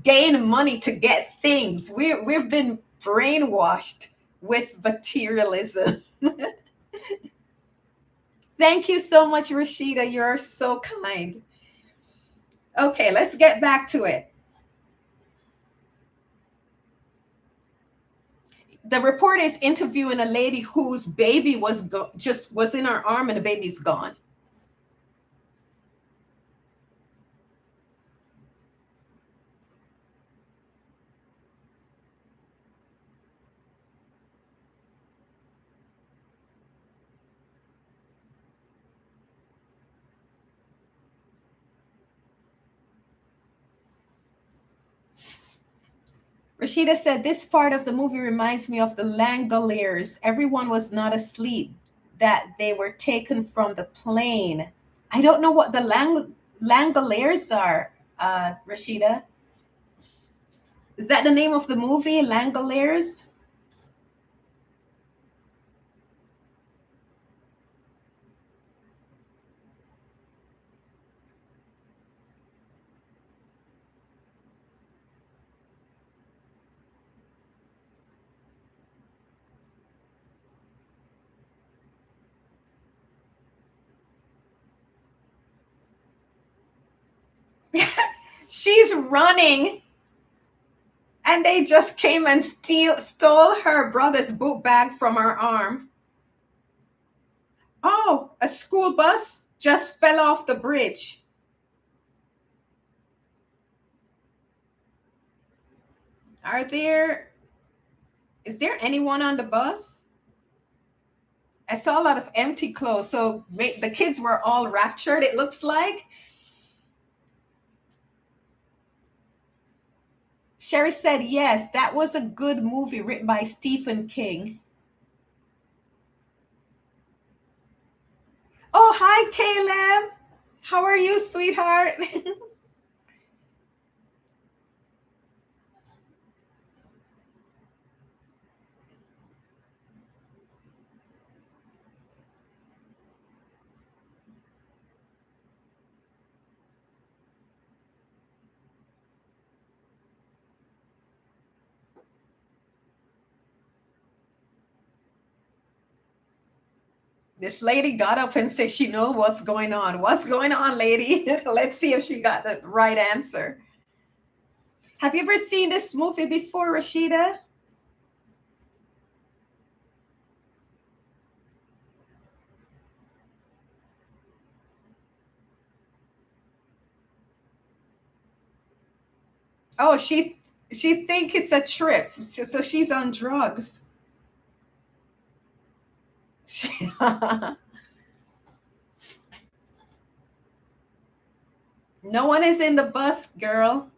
gain money to get things. We've been brainwashed with materialism. Thank you so much, Rashida. You're so kind. Okay, let's get back to it. The reporter is interviewing a lady whose baby just was in her arm, and the baby's gone. Rashida said, "This part of the movie reminds me of the Langoliers. Everyone was not asleep, that they were taken from the plane." I don't know what the Langoliers are, Rashida. Is that the name of the movie, Langoliers? She's running, and they just came and stole her brother's book bag from her arm. Oh, a school bus just fell off the bridge. Are there, is there anyone on the bus? I saw a lot of empty clothes. So the kids were all raptured, it looks like. Sherry said, yes, that was a good movie written by Stephen King. Oh, hi, Caleb. How are you, sweetheart? This lady got up and said she knows what's going on. What's going on, lady? Let's see if she got the right answer. Have you ever seen this movie before, Rashida? Oh, she think it's a trip, so she's on drugs. No one is in the bus, girl.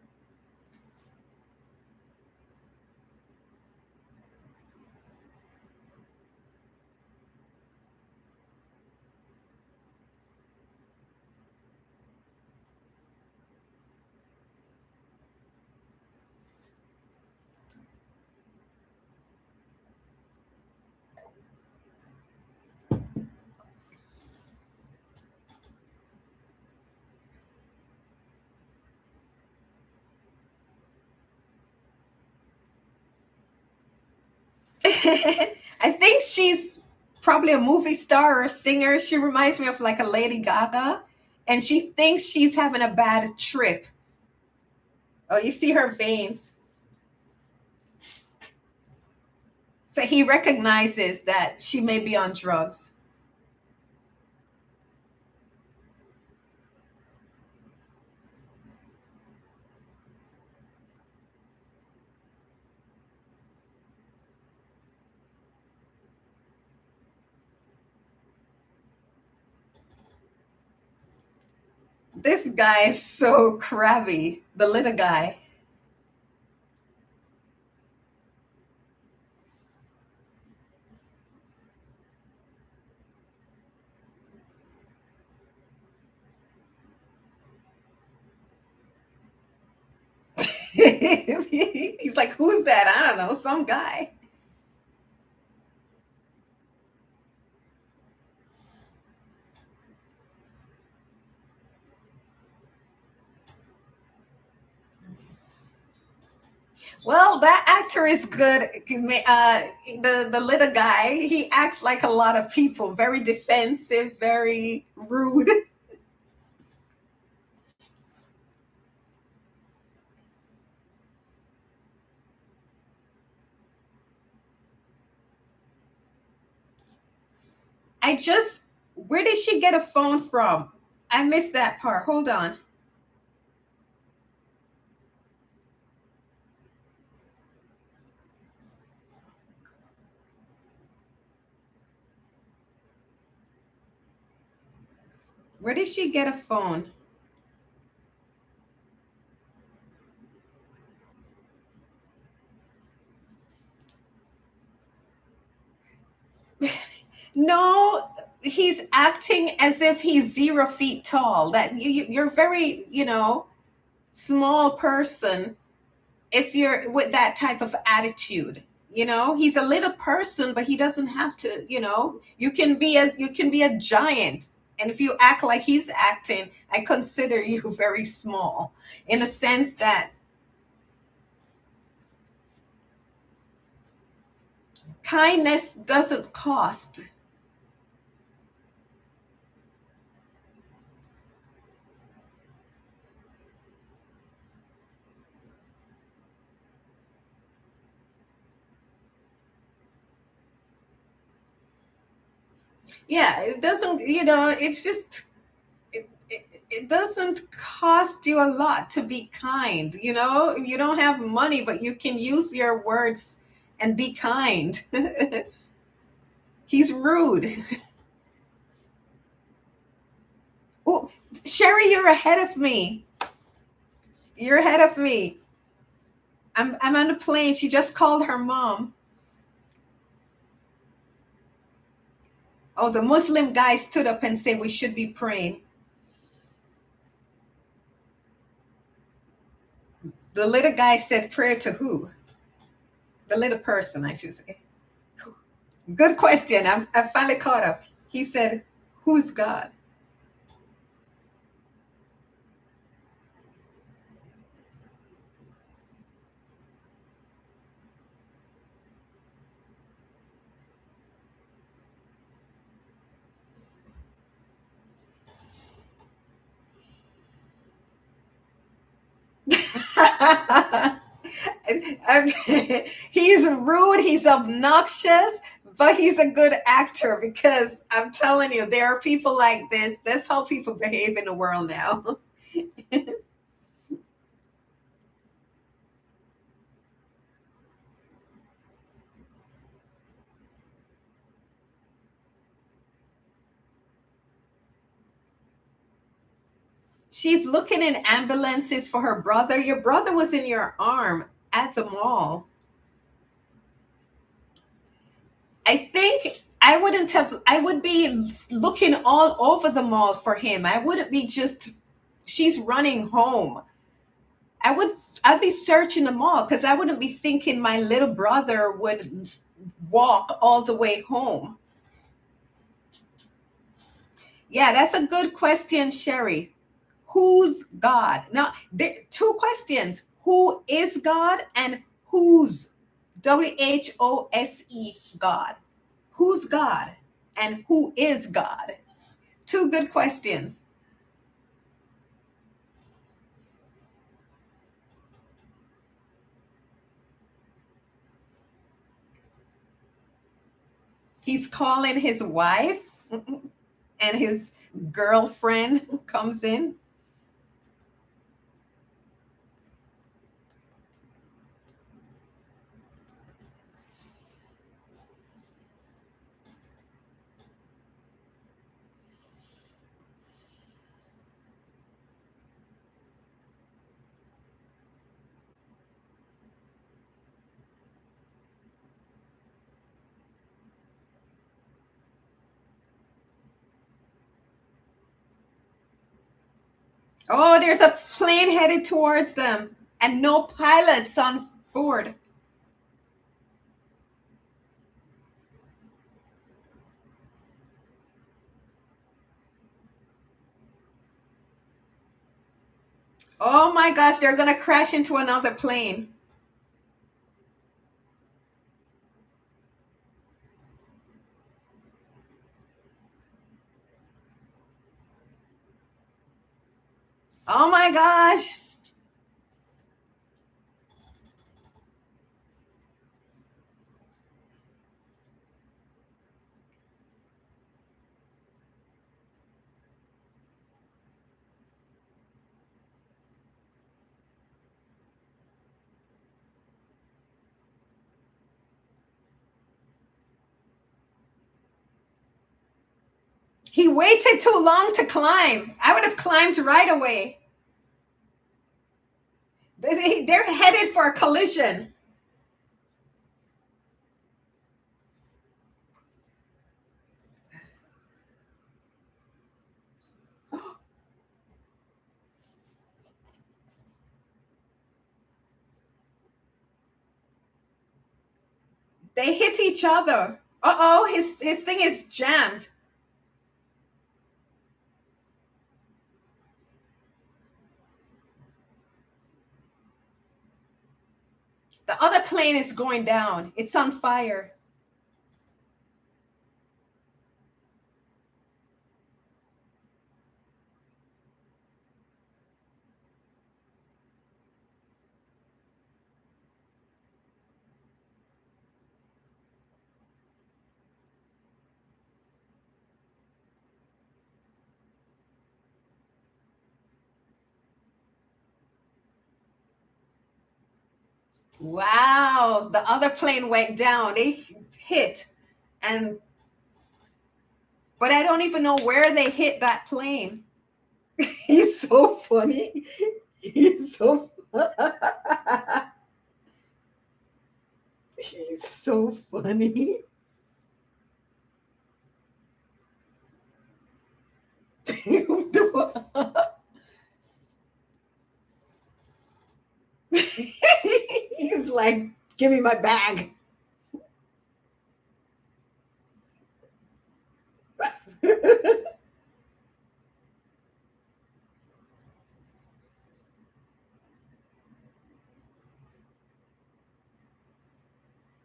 I think she's probably a movie star or a singer. She reminds me of like a Lady Gaga, and she thinks she's having a bad trip. Oh, you see her veins. So he recognizes that she may be on drugs. This guy is so crabby, the little guy. He's like, who's that? I don't know, some guy. Well, that actor is good. The little guy, he acts like a lot of people, very defensive, very rude. I just, where did she get a phone from? I missed that part. Hold on. Where did she get a phone? No, he's acting as if he's 0 feet tall. That you're very, small person if you're with that type of attitude. He's a little person, but he doesn't have to. You can be a giant, and if you act like he's acting, I consider you very small in the sense that kindness doesn't cost. Yeah, it doesn't. It's just it doesn't cost you a lot to be kind. You don't have money, but you can use your words and be kind. He's rude. Oh, Sherry, you're ahead of me. You're ahead of me. I'm on the plane. She just called her mom. Oh, the Muslim guy stood up and said we should be praying. The little guy said prayer to who? The little person, I should say. Good question. I finally caught up. He said, who's God? He's rude, he's obnoxious, but he's a good actor because I'm telling you, there are people like this. That's how people behave in the world now. She's looking in ambulances for her brother. Your brother was in your arm at the mall. I think I would be looking all over the mall for him. I wouldn't be just, she's running home. I'd be searching the mall because I wouldn't be thinking my little brother would walk all the way home. Yeah, that's a good question, Sherry. Who's God? Now, there two questions. Who is God and whose WHOSE, God. Who's God? And who is God? Two good questions. He's calling his wife, and his girlfriend comes in. Oh, there's a plane headed towards them and no pilots on board. Oh my gosh, they're going to crash into another plane. Oh my gosh. He waited too long to climb. I would have climbed right away. They're headed for a collision. They hit each other. Uh oh, his thing is jammed. The other plane is going down. It's on fire. Wow, the other plane went down. They hit, and but I don't even know where they hit that plane. He's so funny. He's so he's so funny. He's like, give me my bag.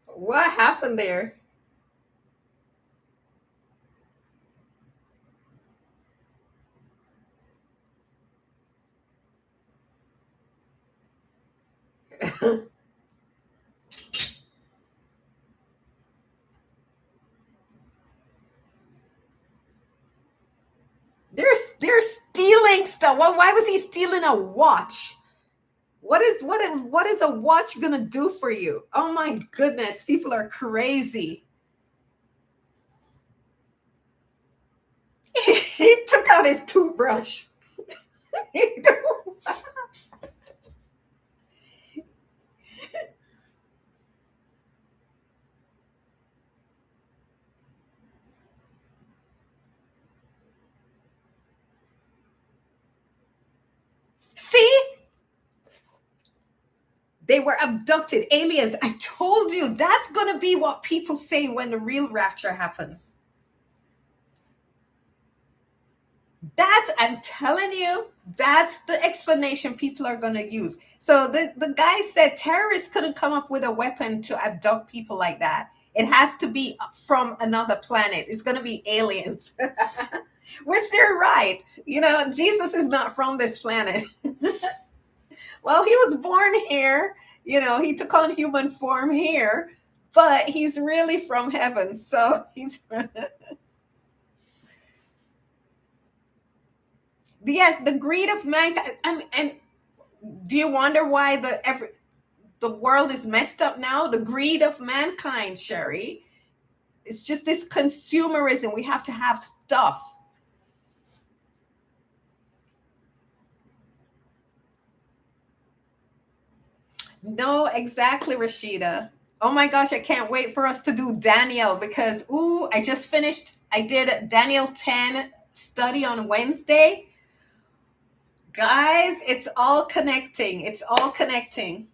What happened there? They're stealing stuff. Well, why was he stealing a watch? What is a watch gonna do for you? Oh my goodness, people are crazy. He took out his toothbrush. See, they were abducted, aliens. I told you that's gonna be what people say when the real rapture happens. I'm telling you, that's the explanation people are going to use. So the guy said terrorists couldn't come up with a weapon to abduct people like that. It has to be from another planet. It's going to be aliens, which they're right. You know, Jesus is not from this planet. Well, he was born here. You know, he took on human form here, but he's really from heaven. So he's yes, the greed of mankind. And do you wonder why the world is messed up now? The greed of mankind, Sherry. It's just this consumerism. We have to have stuff. No, exactly, Rashida. Oh my gosh, I can't wait for us to do Daniel because ooh, I just finished. I did Daniel 10 study on Wednesday. Guys, it's all connecting. It's all connecting.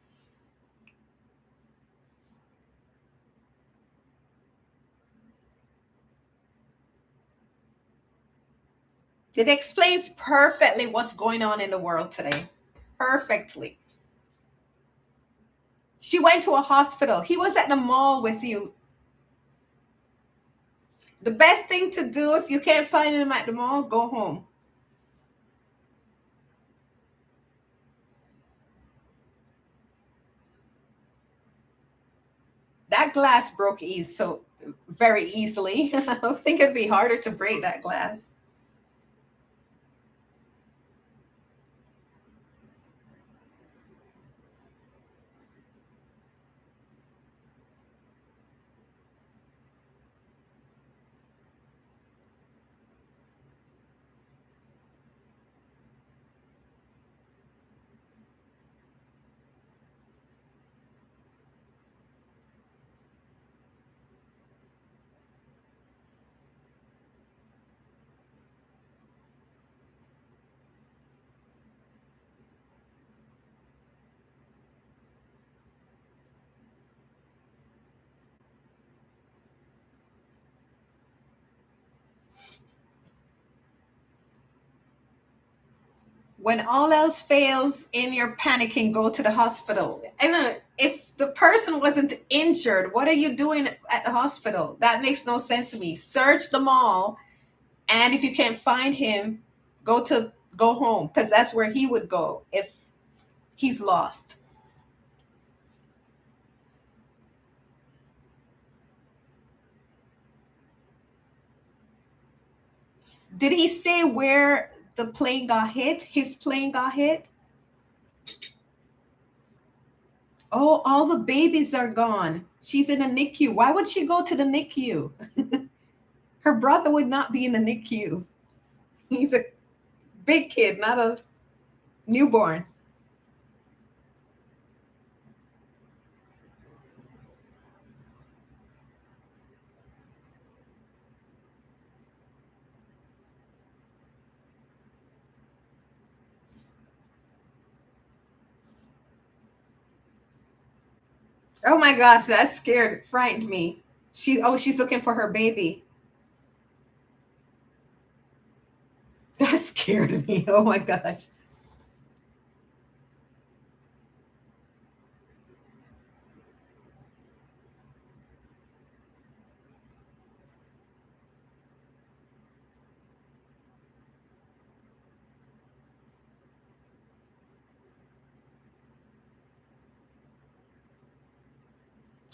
It explains perfectly what's going on in the world today. Perfectly. She went to a hospital. He was at the mall with you. The best thing to do if you can't find him at the mall, go home. That glass broke so very easily. I think it'd be harder to break that glass. When all else fails in your panicking, go to the hospital. And if the person wasn't injured, what are you doing at the hospital? That makes no sense to me. Search the mall, and if you can't find him, go home because that's where he would go if he's lost. Did he say where the plane got hit? His plane got hit? Oh, all the babies are gone. She's in a NICU. Why would she go to the NICU? Her brother would not be in the NICU. He's a big kid, not a newborn. Oh my gosh, that scared, frightened me. She's looking for her baby. That scared me. Oh my gosh.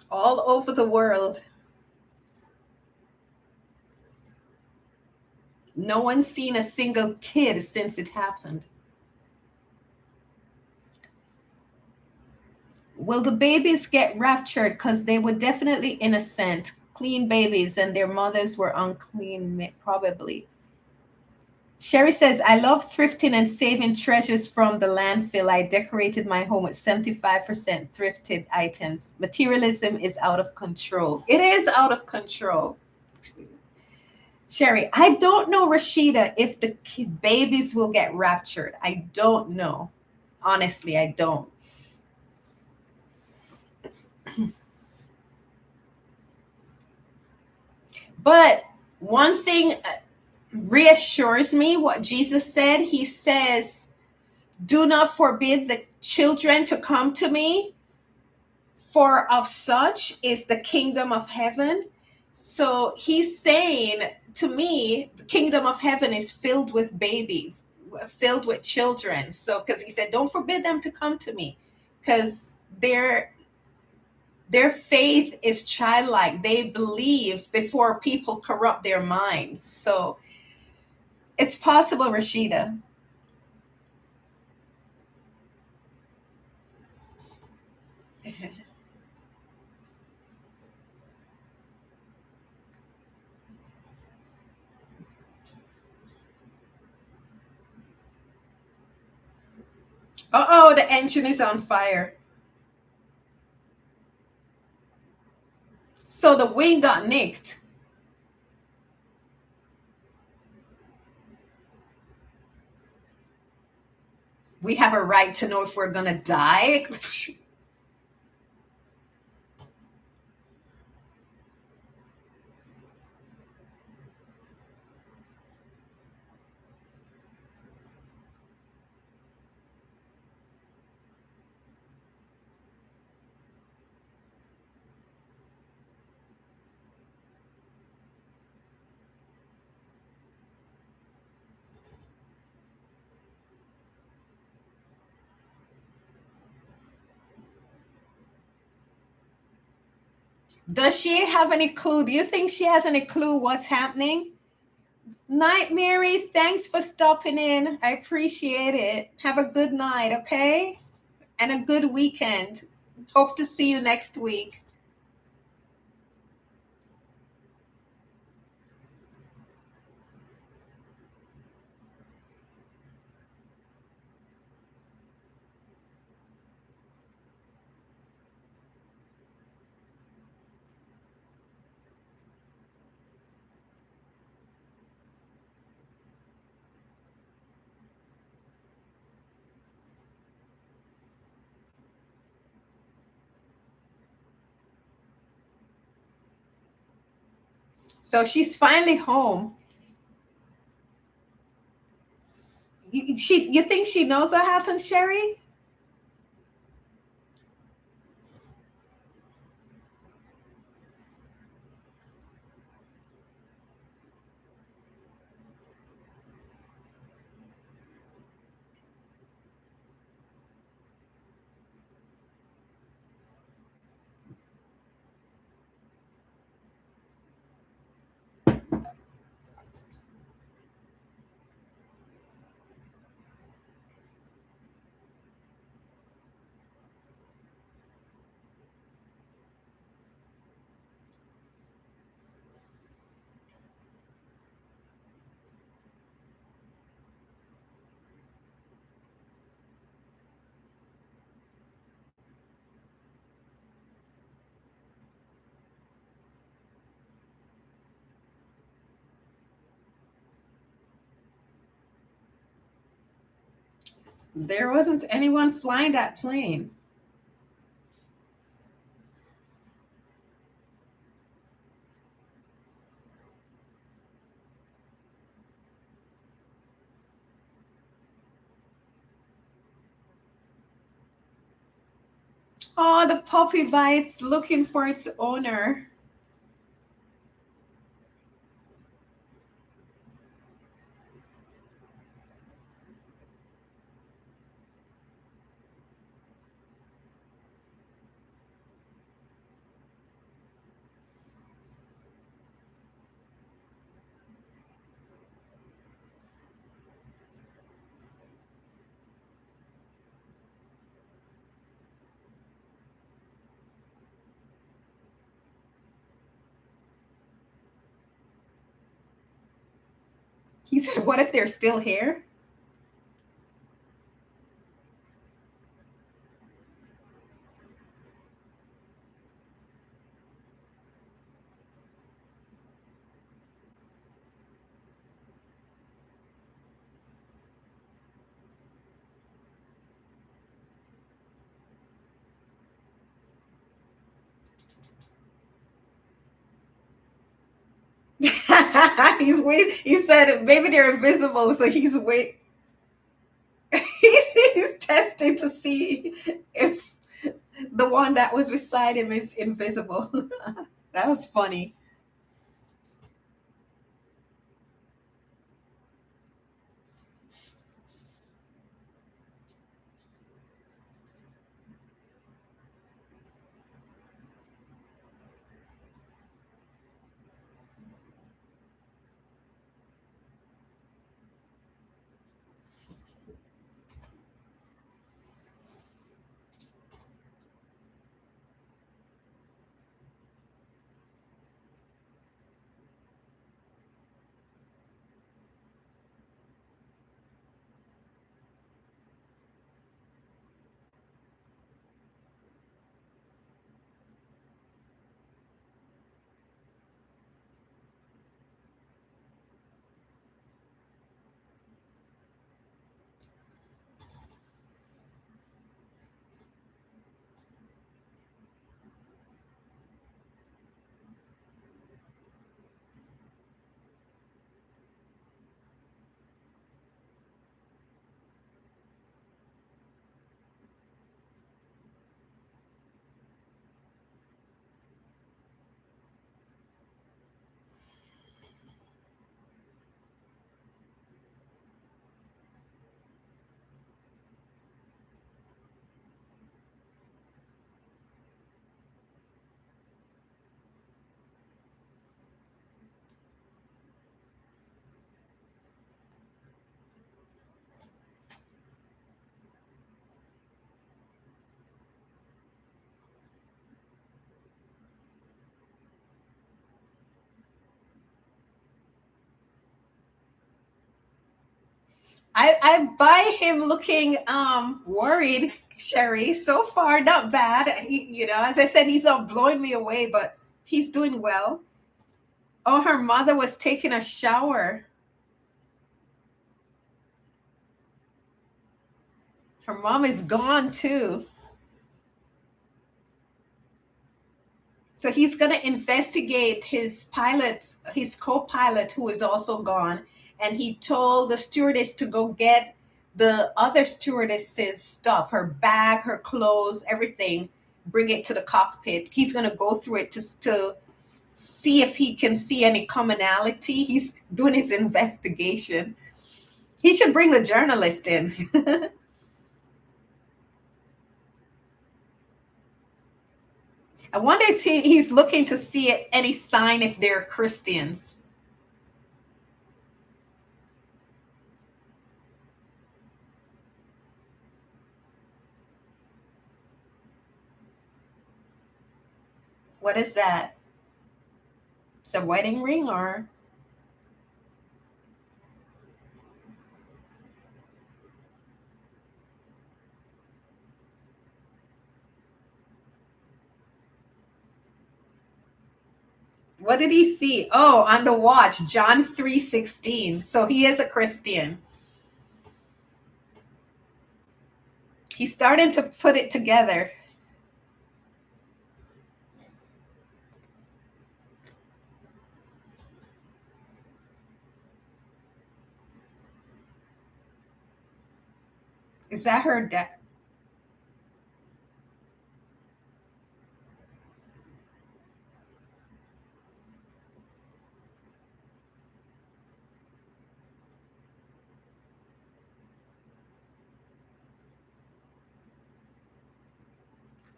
All over the world. No one's seen a single kid since it happened. Will the babies get raptured? Because they were definitely innocent, clean babies, and their mothers were unclean, probably. Sherry says, I love thrifting and saving treasures from the landfill. I decorated my home with 75% thrifted items. Materialism is out of control. It is out of control. Sherry, I don't know, Rashida, if the babies will get raptured. I don't know. Honestly, I don't. But one thing, reassures me what Jesus said. He says, "Do not forbid the children to come to me, for of such is the kingdom of heaven." So he's saying to me, the kingdom of heaven is filled with babies, filled with children. So, because he said, don't forbid them to come to me, because their faith is childlike. They believe before people corrupt their minds. So it's possible, Rashida. Oh, the engine is on fire. So the wing got nicked. We have a right to know if we're going to die. Does she have any clue? Do you think she has any clue what's happening? Night, Mary. Thanks for stopping in. I appreciate it. Have a good night, okay? And a good weekend. Hope to see you next week. So she's finally home. You think she knows what happened, Sherry? There wasn't anyone flying that plane. Oh, the puppy bites looking for its owner. He said, what if they're still here? He's wait. He said maybe they're invisible, so he's wait. He's testing to see if the one that was beside him is invisible. That was funny. I buy him looking worried, Sherry. So far, not bad. As I said, he's not blowing me away, but he's doing well. Oh, her mother was taking a shower. Her mom is gone too. So he's going to investigate his co-pilot, who is also gone. And he told the stewardess to go get the other stewardess's stuff, her bag, her clothes, everything, bring it to the cockpit. He's going to go through it to see if he can see any commonality. He's doing his investigation. He should bring the journalist in. I wonder if he's looking to see any sign if they're Christians. What is that? It's a wedding ring, or what did he see? Oh, on the watch, John 3:16. So he is a Christian. He's starting to put it together. Is that her dad?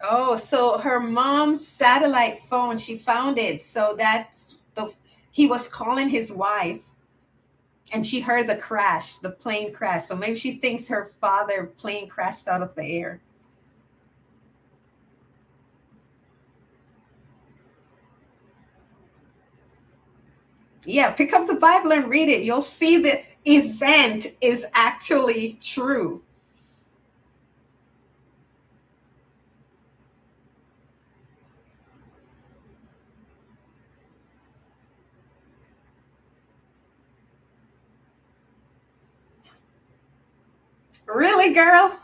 Oh, so her mom's satellite phone, she found it. So that's the he was calling his wife, and she heard the crash, the plane crash. So maybe she thinks her father plane crashed out of the air. Yeah, pick up the Bible and read it. You'll see the event is actually true. Really, girl?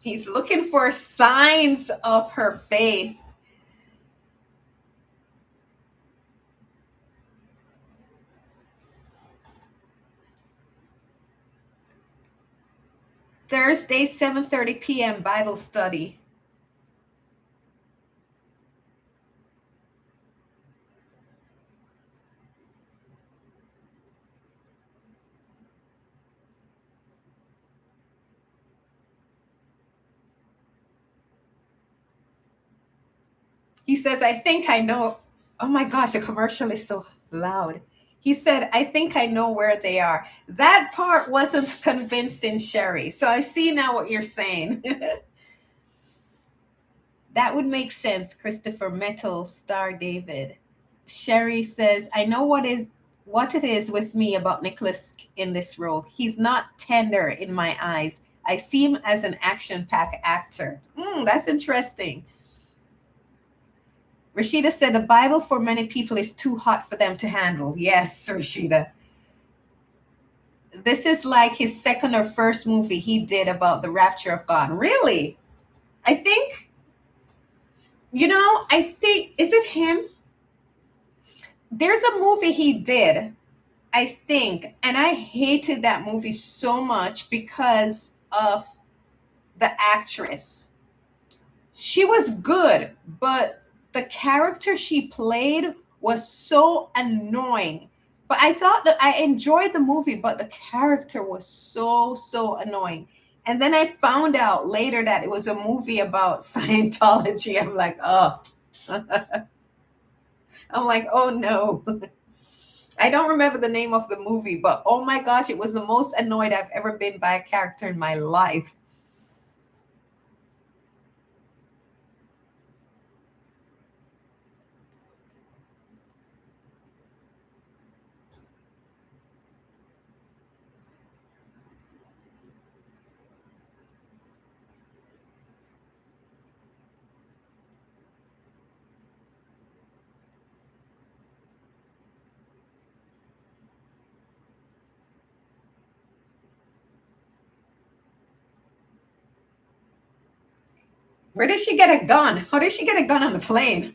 He's looking for signs of her faith. Thursday, 7:30 p.m. Bible study. He says, I think I know. Oh my gosh, the commercial is so loud. He said, I think I know where they are. That part wasn't convincing, Sherry. So I see now what you're saying. That would make sense, Christopher Metal, Star David. Sherry says, I know what it is with me about Nicholas in this role. He's not tender in my eyes. I see him as an action-packed actor. That's interesting. Rashida said the Bible for many people is too hot for them to handle. Yes, Rashida. This is like his second or first movie he did about the rapture of God. Really? I think, I think, is it him? There's a movie he did, I think, and I hated that movie so much because of the actress. She was good, but the character she played was so annoying. But I thought that I enjoyed the movie, but the character was so annoying. And then I found out later that it was a movie about Scientology. I'm like, oh, I'm like, oh no. I don't remember the name of the movie, but oh my gosh, it was the most annoyed I've ever been by a character in my life. Where did she get a gun? How did she get a gun on the plane?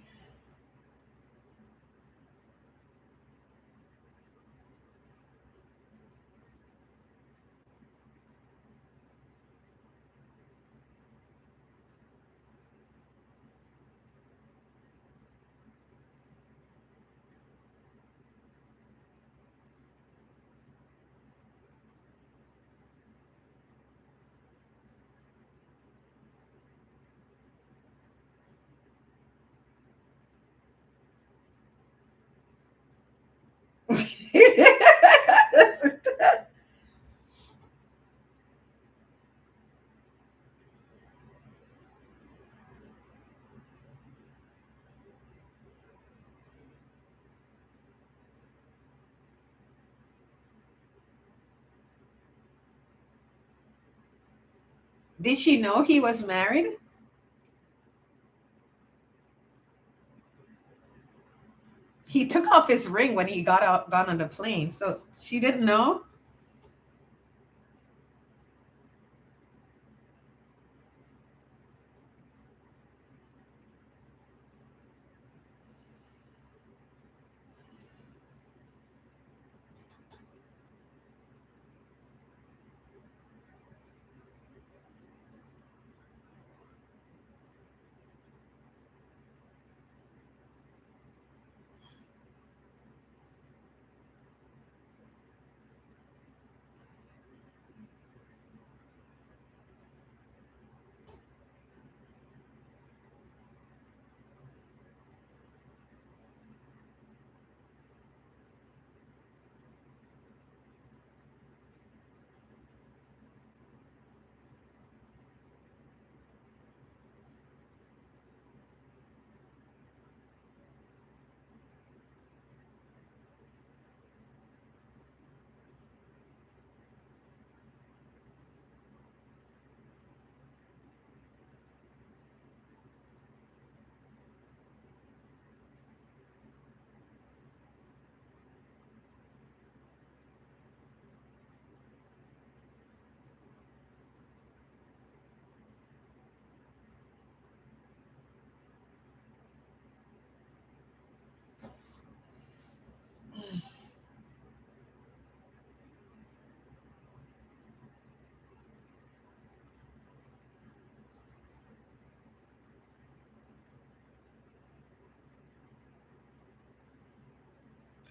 Did she know he was married? He took off his ring when he got on the plane, so she didn't know.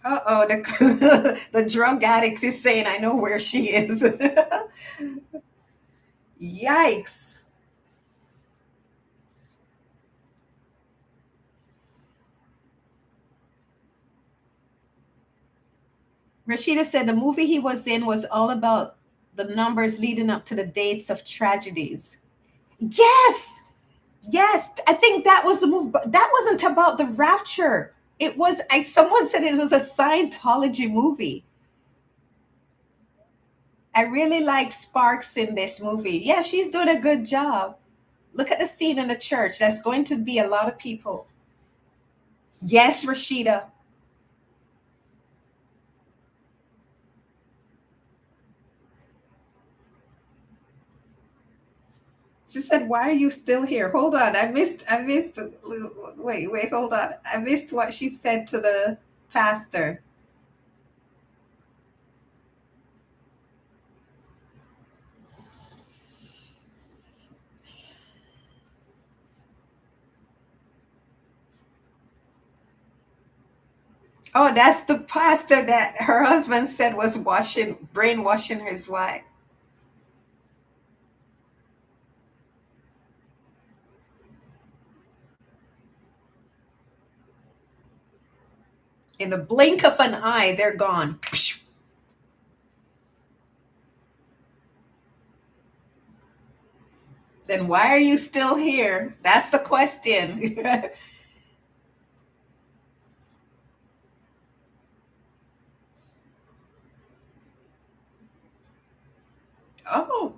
Uh-oh, the, the drug addict is saying, I know where she is. Yikes. Rashida said the movie he was in was all about the numbers leading up to the dates of tragedies. Yes, yes. I think that was the movie, but that wasn't about the rapture. It was, someone said it was a Scientology movie. I really like Sparks in this movie. Yeah, she's doing a good job. Look at the scene in the church. That's going to be a lot of people. Yes, Rashida. She said, "Why are you still here?" Hold on. I missed wait, hold on. I missed what she said to the pastor. Oh, that's the pastor that her husband said was brainwashing his wife. In the blink of an eye, they're gone. Then why are you still here? That's the question. Oh,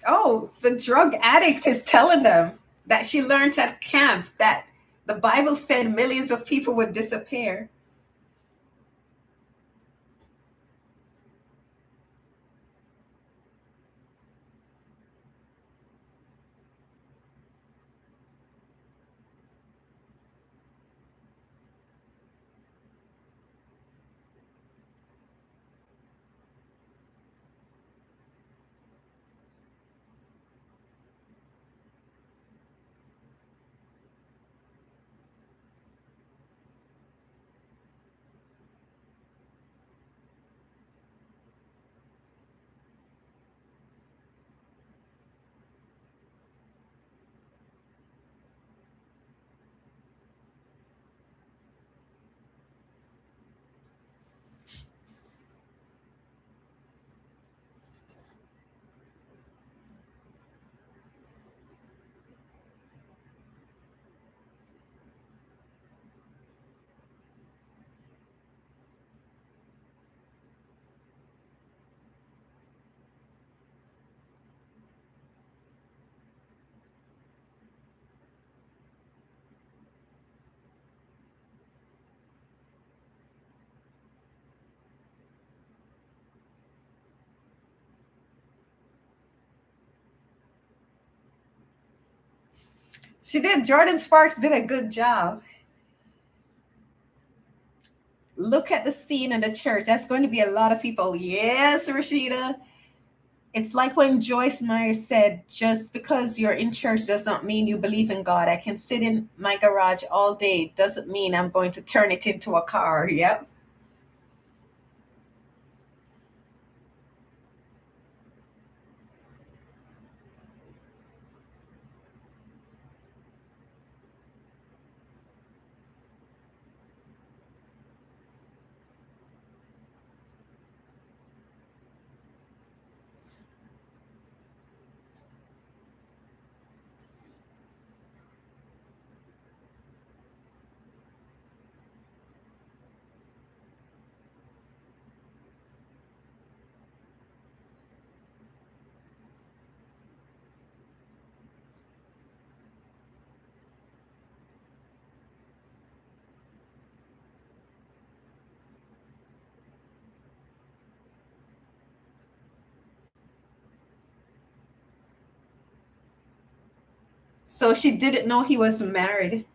oh, the drug addict is telling them that she learned at camp that the Bible said millions of people would disappear. She did. Jordan Sparks did a good job. Look at the scene in the church. That's going to be a lot of people. Yes, Rashida. It's like when Joyce Meyer said, just because you're in church does not mean you believe in God. I can sit in my garage all day. Doesn't mean I'm going to turn it into a car. Yep. So she didn't know he was married.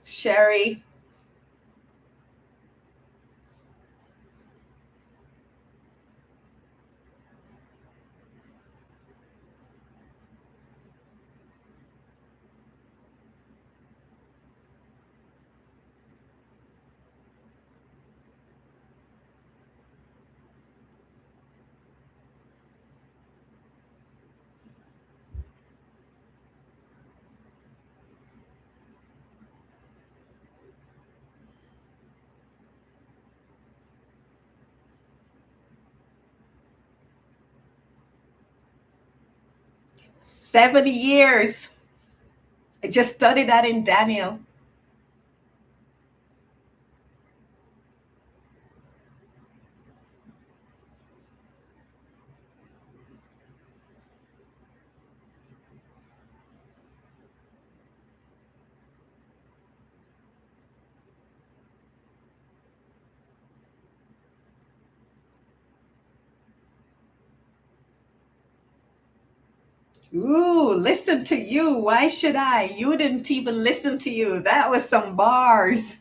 Sherry. 70 years. I just studied that in Daniel. Ooh, listen to you. Why should I? You didn't even listen to you. That was some bars.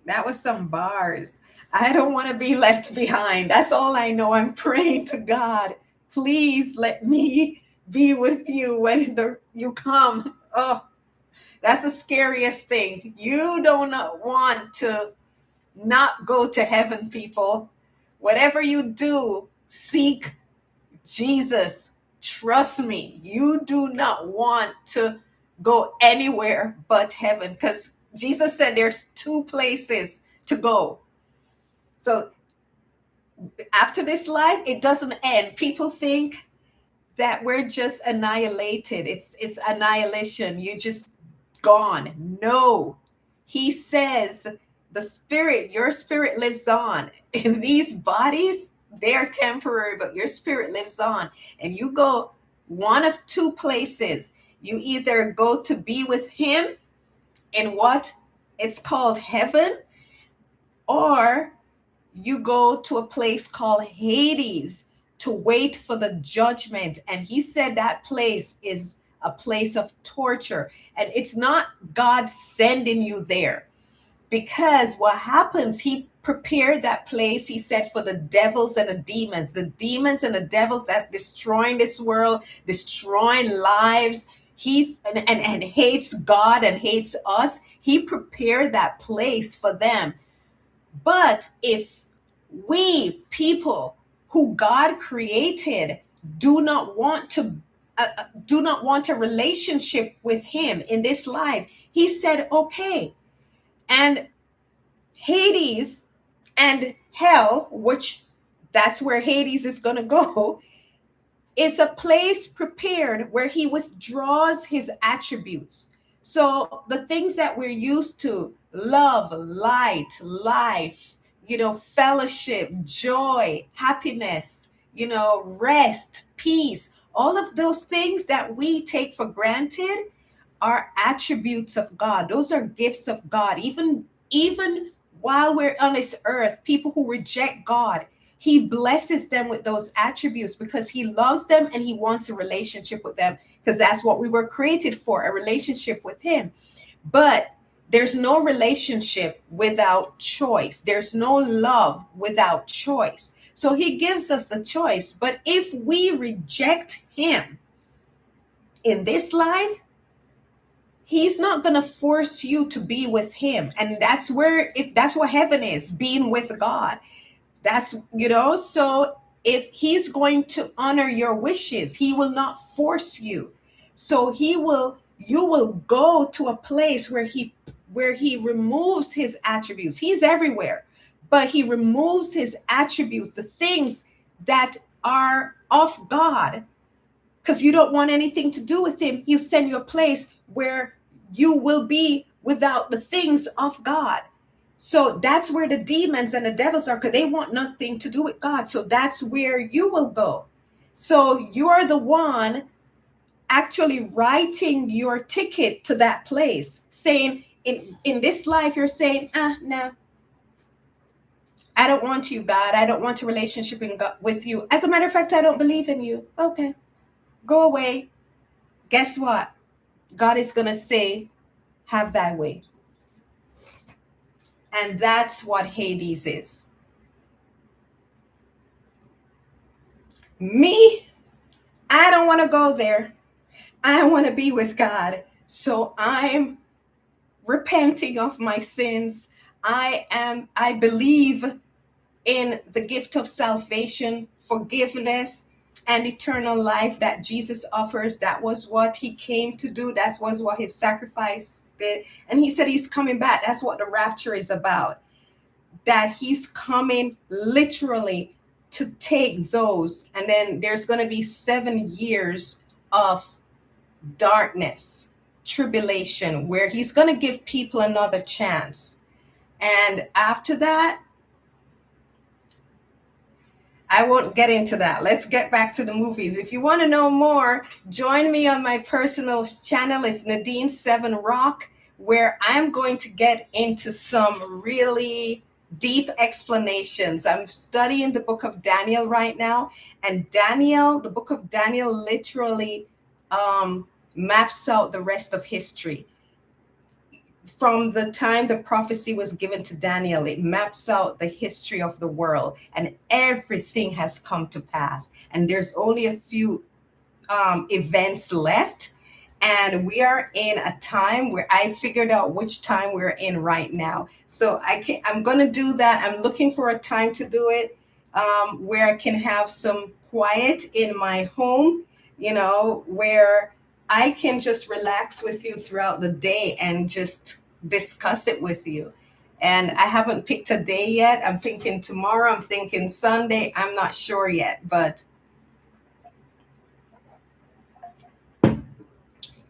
That was some bars. I don't want to be left behind. That's all I know. I'm praying to God. Please let me be with you when you come. Oh, that's the scariest thing. You do not want to not go to heaven, people. Whatever you do, seek Jesus. Trust me. You do not want to go anywhere but heaven because Jesus said there's two places to go. So after this life, it doesn't end. People think that we're just annihilated. It's annihilation. You just gone. No. He says the spirit, your spirit lives on. In these bodies, they're temporary, but your spirit lives on. And you go one of two places. You either go to be with him in what it's called heaven, or you go to a place called Hades to wait for the judgment. And he said that place is a place of torture. And it's not God sending you there, because what happens, he prepared that place, he said, for the devils and the demons and the devils that's destroying this world, destroying lives. And hates God and hates us. He prepared that place for them. But if we people who God created do not want a relationship with him in this life, he said, okay. And Hades and hell, which that's where Hades is going to go, is a place prepared where he withdraws his attributes. So the things that we're used to, love, light, life, fellowship, joy, happiness, rest, peace, all of those things that we take for granted are attributes of God. Those are gifts of God. Even while we're on this earth, people who reject God, he blesses them with those attributes because he loves them and he wants a relationship with them, because that's what we were created for, a relationship with him. But there's no relationship without choice. There's no love without choice. So he gives us a choice. But if we reject him in this life, he's not going to force you to be with him. And that's where, if that's what heaven is, being with God. That's, so if he's going to honor your wishes, he will not force you. So you will go to a place where he removes his attributes. He's everywhere, but he removes his attributes, the things that are of God, because you don't want anything to do with him. He'll send you a place where you will be without the things of God. So that's where the demons and the devils are, because they want nothing to do with God. So that's where you will go. So you're the one actually writing your ticket to that place, saying, in this life, you're saying, no, I don't want you, God. I don't want a relationship with you. As a matter of fact, I don't believe in you. Okay, go away. Guess what? God is going to say, have thy way. And that's what Hades is. Me, I don't want to go there. I want to be with God. So I'm repenting of my sins. I believe in the gift of salvation, forgiveness, and eternal life that Jesus offers. That was what he came to do. That was what his sacrifice did. And he said he's coming back. That's what the rapture is about. That he's coming literally to take those. And then there's going to be 7 years of darkness, tribulation, where he's going to give people another chance. And after that, I won't get into that. Let's get back to the movies. If you want to know more, join me on my personal channel. It's Nadine7Rock, where I'm going to get into some really deep explanations. I'm studying the book of Daniel right now. And Daniel, the book of Daniel literally maps out the rest of history. From the time the prophecy was given to Daniel, it maps out the history of the world, and everything has come to pass. And there's only a few events left. And we are in a time where I figured out which time we're in right now. So I'm going to do that. I'm looking for a time to do it where I can have some quiet in my home, where I can just relax with you throughout the day and just discuss it with you. And I haven't picked a day yet. I'm thinking tomorrow, I'm thinking Sunday. I'm not sure yet, but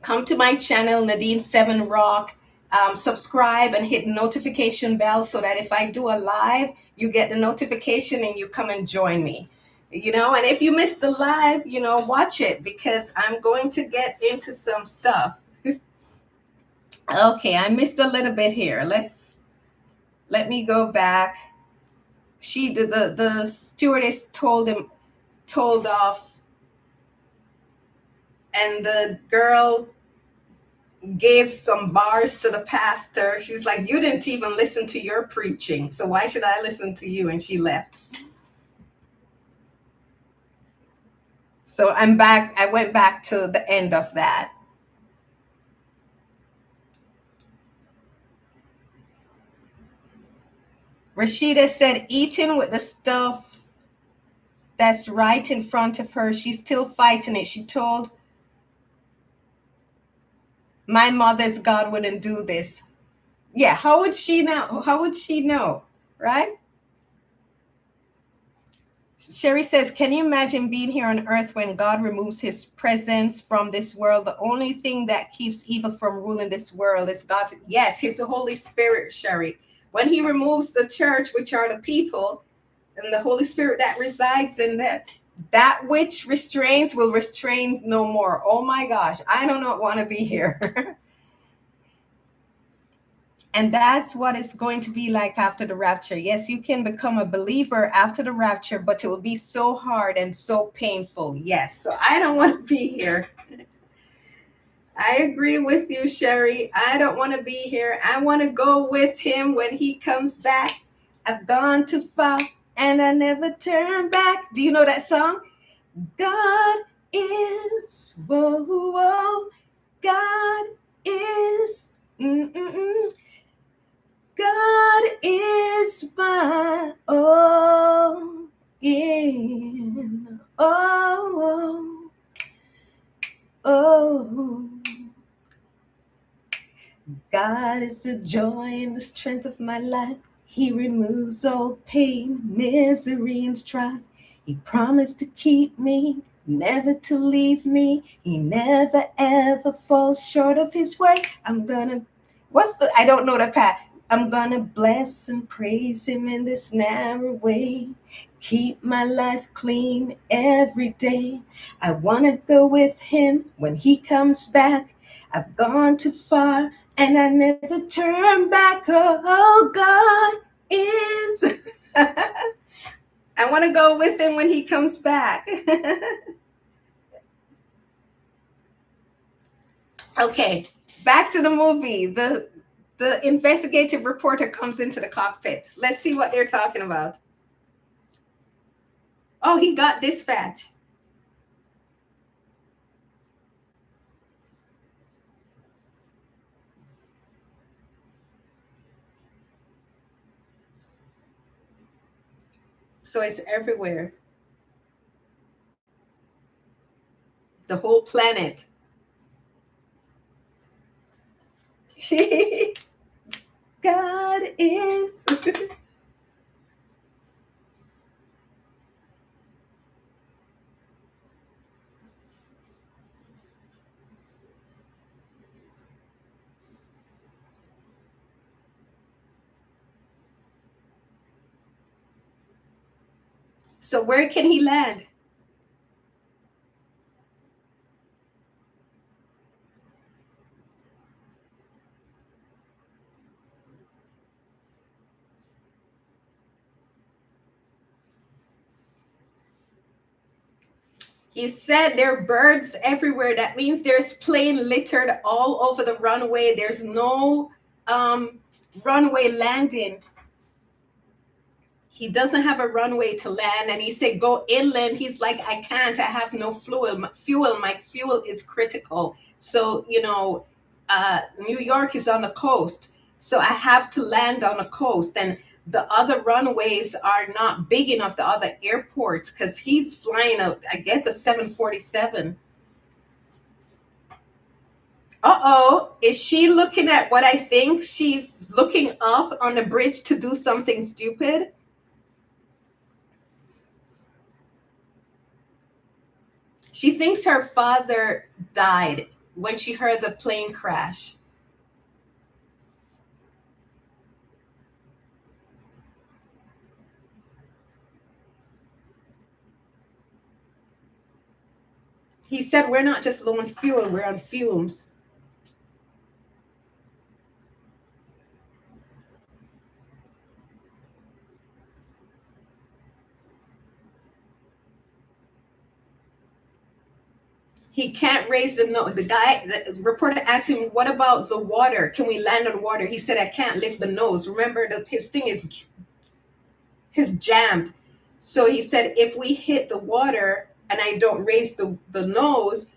come to my channel, Nadine7Rock. Subscribe and hit the notification bell so that if I do a live, you get the notification and you come and join me. And if you miss the live, watch it, because I'm going to get into some stuff. Okay, I missed a little bit here. Let me go back. The stewardess told off, and the girl gave some bars to the pastor. She's like, you didn't even listen to your preaching, so why should I listen to you? And she left. So I'm back. I went back to the end of that. Rashida said, eating with the stuff that's right in front of her. She's still fighting it. She told my mother's God wouldn't do this. Yeah, how would she know? How would she know? Right? Sherry says, can you imagine being here on earth when God removes his presence from this world? The only thing that keeps evil from ruling this world is God. Yes, his Holy Spirit, Sherry. When he removes the church, which are the people, and the Holy Spirit that resides in that which restrains will restrain no more. Oh my gosh, I do not want to be here. And that's what it's going to be like after the rapture. Yes, you can become a believer after the rapture, but it will be so hard and so painful. Yes, so I don't want to be here. I agree with you, Sherry. I don't want to be here. I want to go with him when he comes back. I've gone too far and I never turn back. Do you know that song? God is, whoa, whoa, God is, God is my all in all. Oh, God is the joy and the strength of my life. He removes all pain, misery, and strife. He promised to keep me, never to leave me. He never ever falls short of his word. I don't know the path. I'm gonna bless and praise him in this narrow way. Keep my life clean every day. I wanna go with him when he comes back. I've gone too far and I never turn back. Oh, God is. I wanna go with him when he comes back. Okay, back to the movie. The investigative reporter comes into the cockpit. Let's see what they're talking about. Oh, he got dispatch. So it's everywhere. The whole planet. God is. So where can he land? He said there are birds everywhere. That means there's plane littered all over the runway. There's no um, runway landing. He doesn't have a runway to land, and he said go inland. He's like, I can't, I have no fuel, my fuel is critical. So New York is on the coast, so I have to land on the coast, and the other runways are not big enough, the other airports, because he's flying I guess a 747. Uh-oh, is she looking at what I think she's looking up on the bridge to do something stupid? She thinks her father died when she heard the plane crash. He said, we're not just low on fuel, we're on fumes. He can't raise the nose. The reporter asked him, what about the water? Can we land on water? He said, I can't lift the nose. Remember, his thing is jammed. So he said, if we hit the water and I don't raise the nose,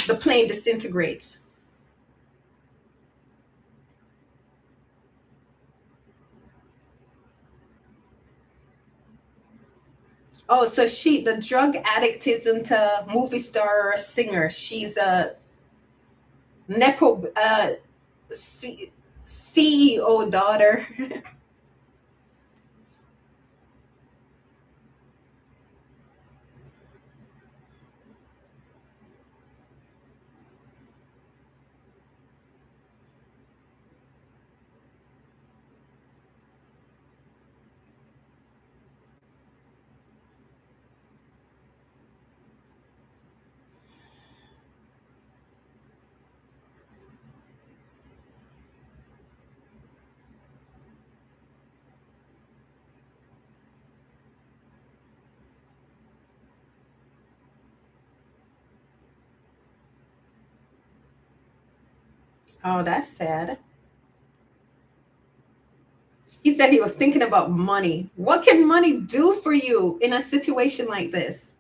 the plane disintegrates. Oh, so the drug addict isn't a movie star or a singer. She's a nepo CEO daughter. Oh, that's sad. He said he was thinking about money. What can money do for you in a situation like this?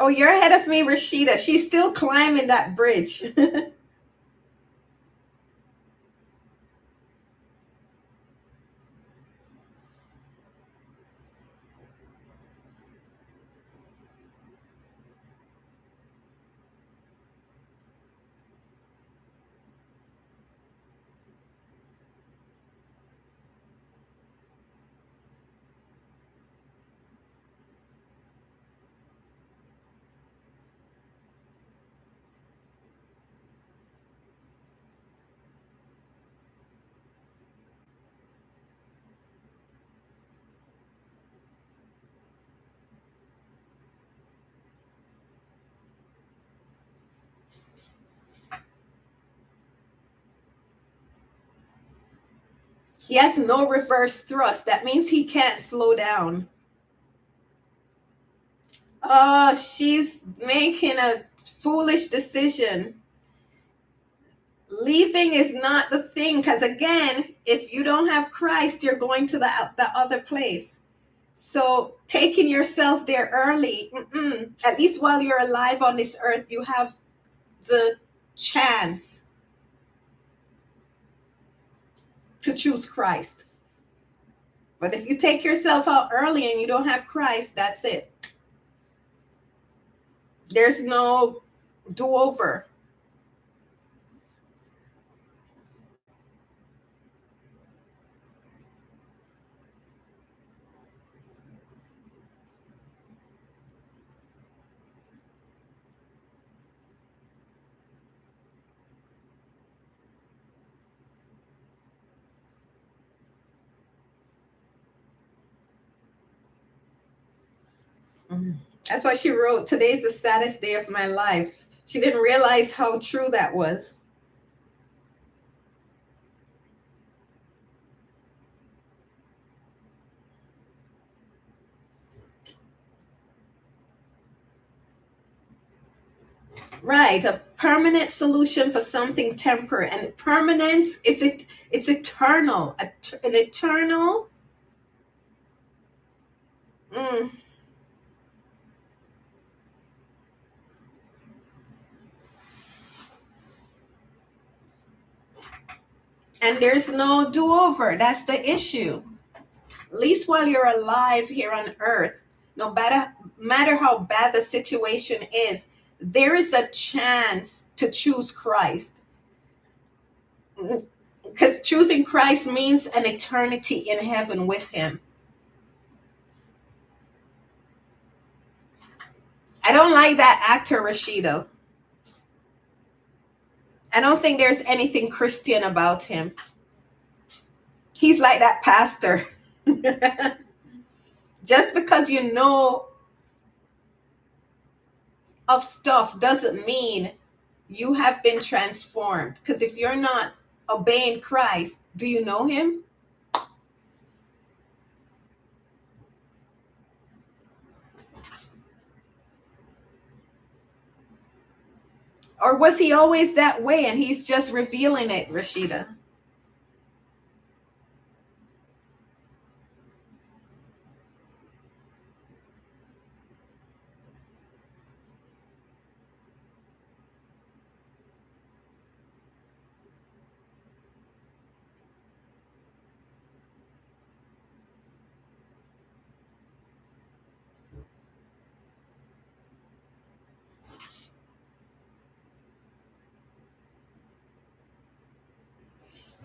Oh, you're ahead of me, Rashida. She's still climbing that bridge. He has no reverse thrust. That means he can't slow down. Oh, she's making a foolish decision. Leaving is not the thing, because again, if you don't have Christ, you're going to the other place. So taking yourself there early, at least while you're alive on this earth, you have the chance to choose Christ. But if you take yourself out early and you don't have Christ, that's it. There's no do over. That's why she wrote, "Today's the saddest day of my life." She didn't realize how true that was. Right, a permanent solution for something temporary, and permanent. It's eternal, an eternal. Mm, and there's no do over. That's the issue. At least while you're alive here on earth, no matter how bad the situation is, there is a chance to choose Christ. Because choosing Christ means an eternity in heaven with him. I don't like that actor, Rashida. I don't think there's anything Christian about him. He's like that pastor. Just because you know of stuff doesn't mean you have been transformed. Because if you're not obeying Christ, do you know him? Or was he always that way and he's just revealing it, Rashida?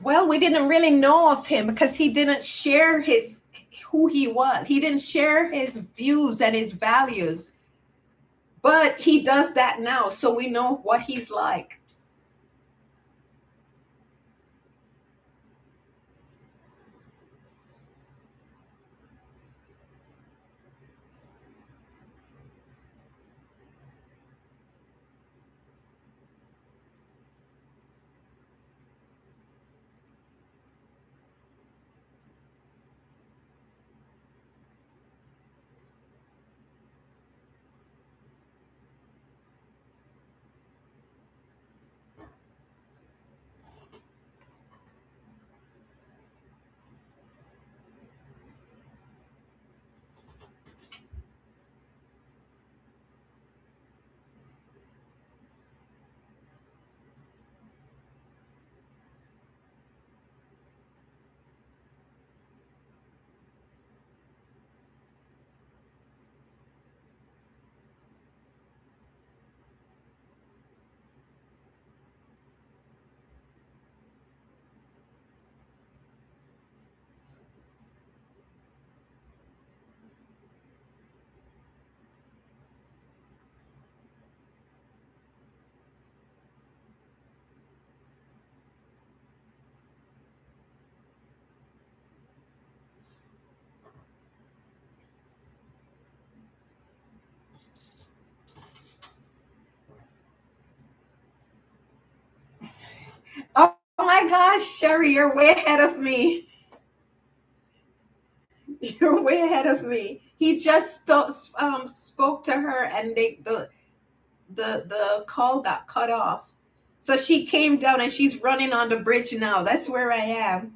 Well, we didn't really know of him because he didn't share his who he was. He didn't share his views and his values. But he does that now, so we know what he's like. Sherry, you're way ahead of me. You're way ahead of me. He just spoke to her, and the call got cut off. So she came down, and she's running on the bridge now. That's where I am.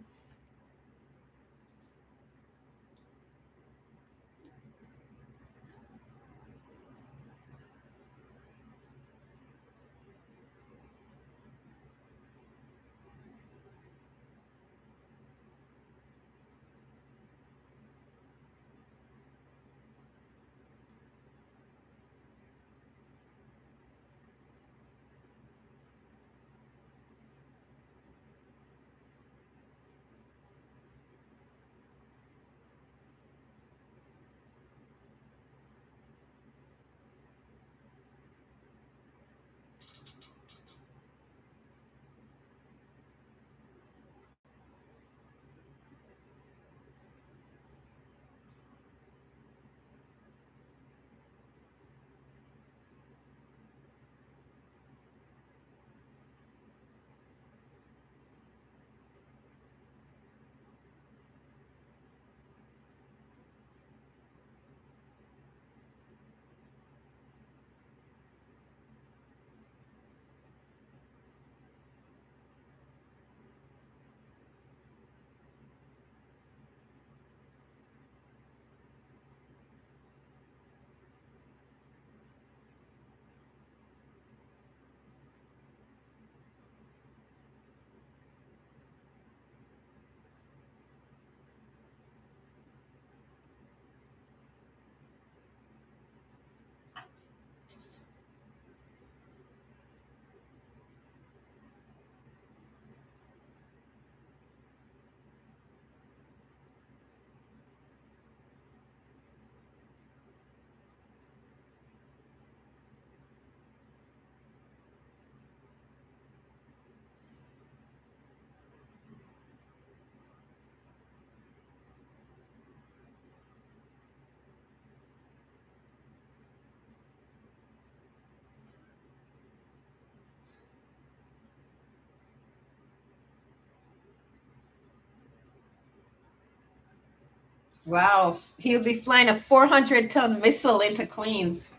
Wow, he'll be flying a 400-ton missile into Queens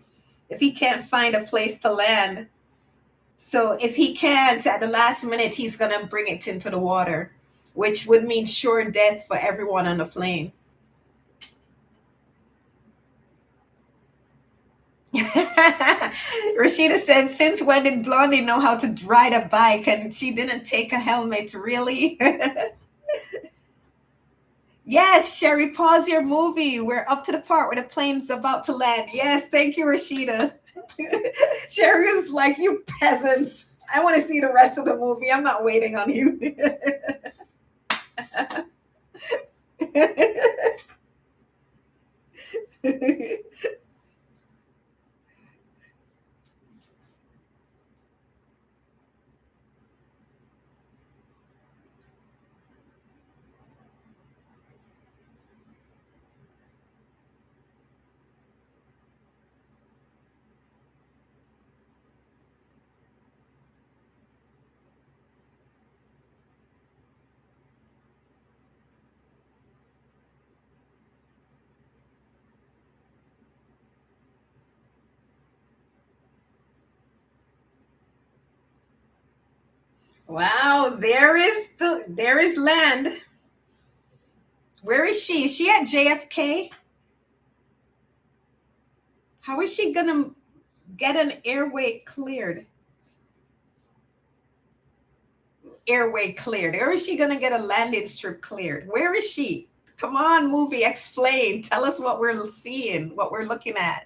if he can't find a place to land. So if he can't, at the last minute, he's gonna bring it into the water, which would mean sure death for everyone on the plane. Rashida said, "Since when did Blondie know how to ride a bike and she didn't take a helmet? Really?" Yes, Sherry, pause your movie. We're up to the part where the plane's about to land. Yes, thank you, Rashida. Sherry was like, "You peasants. I want to see the rest of the movie. I'm not waiting on you." Wow, there is land. Where is she? Is she at JFK? How is she gonna get an airway cleared? Airway cleared. Or is she gonna get a landing strip cleared? Where is she? Come on, movie, explain. Tell us what we're seeing, what we're looking at.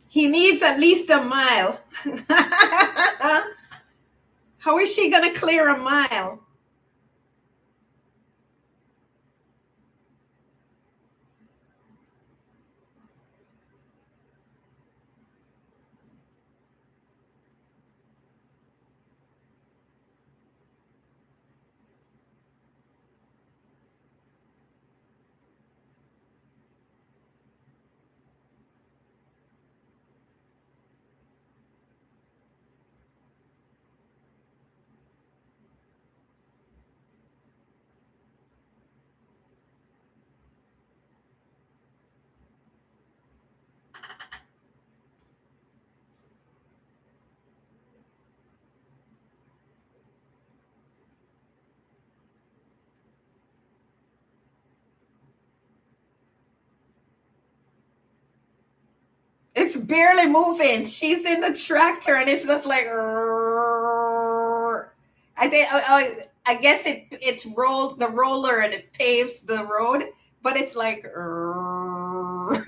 He needs at least a mile. How is she going to clear a mile? It's barely moving. She's in the tractor and it's just like, I think, I guess it rolls the roller and it paves the road, but it's like, oh,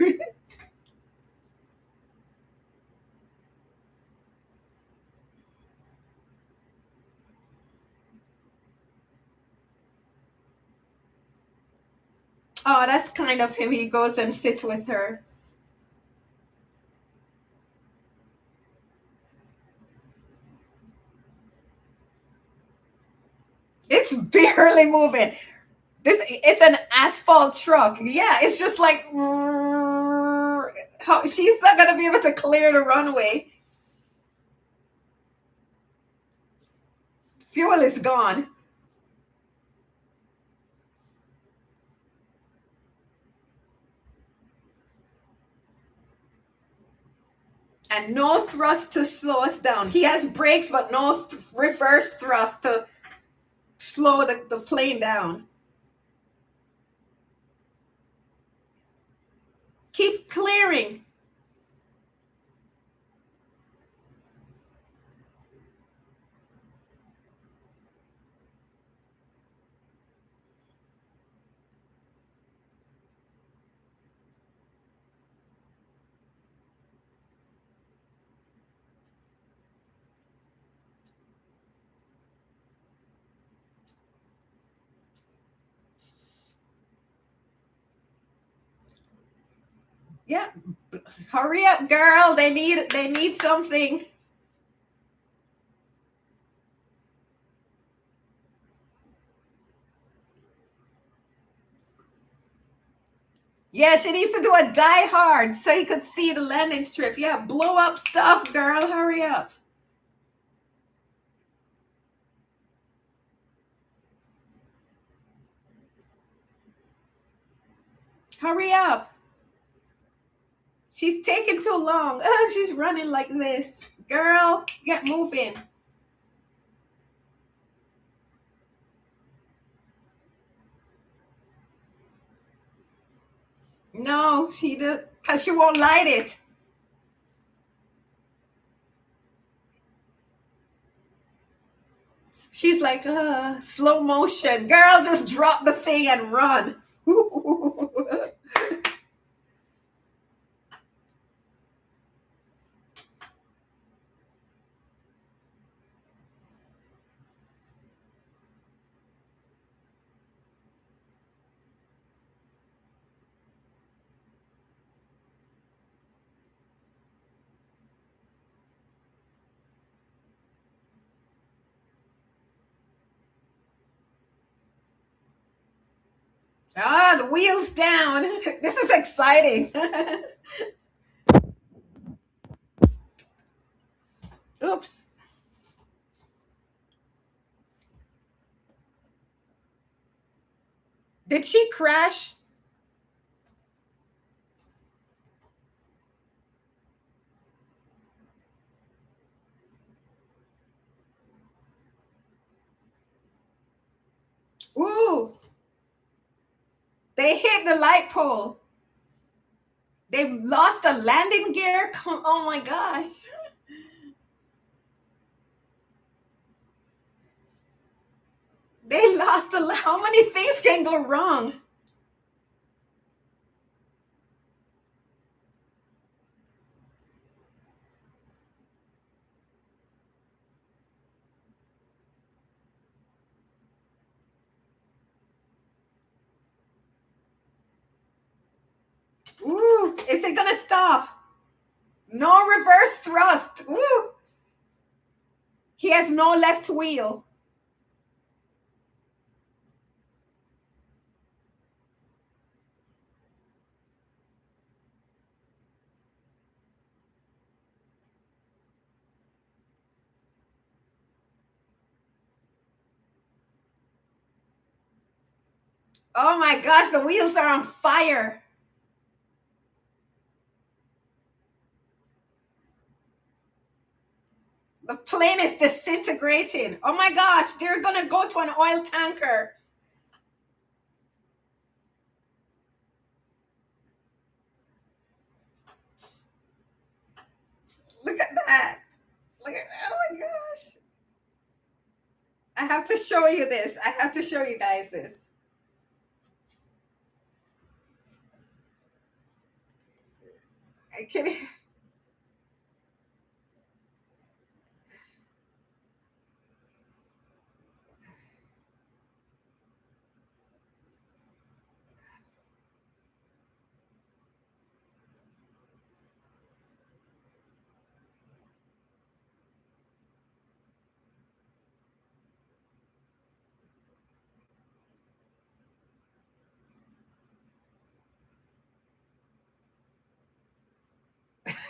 that's kind of him. He goes and sits with her. It's barely moving. This it's an asphalt truck. Yeah, it's just like how she's not gonna be able to clear the runway. Fuel is gone. And no thrust to slow us down. He has brakes, but no reverse thrust to slow the plane down. Keep clearing. Yeah, hurry up, girl. They need something. Yeah, she needs to do a die hard so you could see the landing strip. Yeah, blow up stuff, girl. Hurry up. Hurry up. She's taking too long. She's running like this. Girl, get moving. No, she does, because she won't light it. She's like, slow motion. Girl, just drop the thing and run. The wheels down. This is exciting. Oops. Did she crash? Ooh, they hit the light pole. They lost a landing gear. Oh my gosh. They lost a. How many things can go wrong? it gonna stop? No reverse thrust. Woo! He has no left wheel. Oh my gosh, the wheels are on fire. The plane is disintegrating. Oh my gosh, they're gonna go to an oil tanker. Look at that. Look at that. Oh my gosh. I have to show you this. I have to show you guys this. I can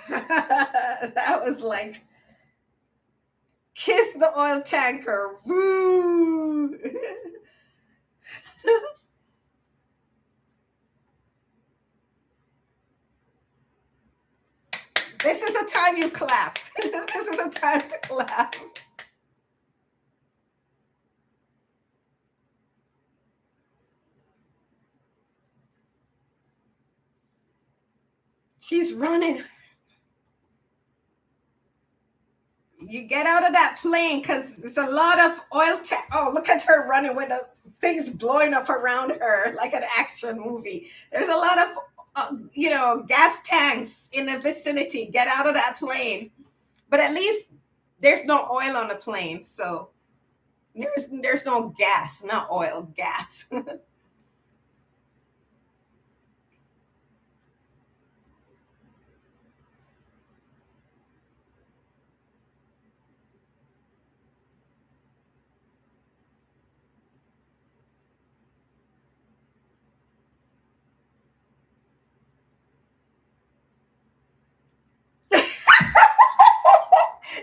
that was like kiss the oil tanker. Woo! This is the time you clap. This is the time to clap. She's running. You get out of that plane because there's a lot of oh, look at her running with the things blowing up around her like an action movie. There's a lot of, gas tanks in the vicinity. Get out of that plane. But at least there's no oil on the plane. So there's no gas, not oil, gas.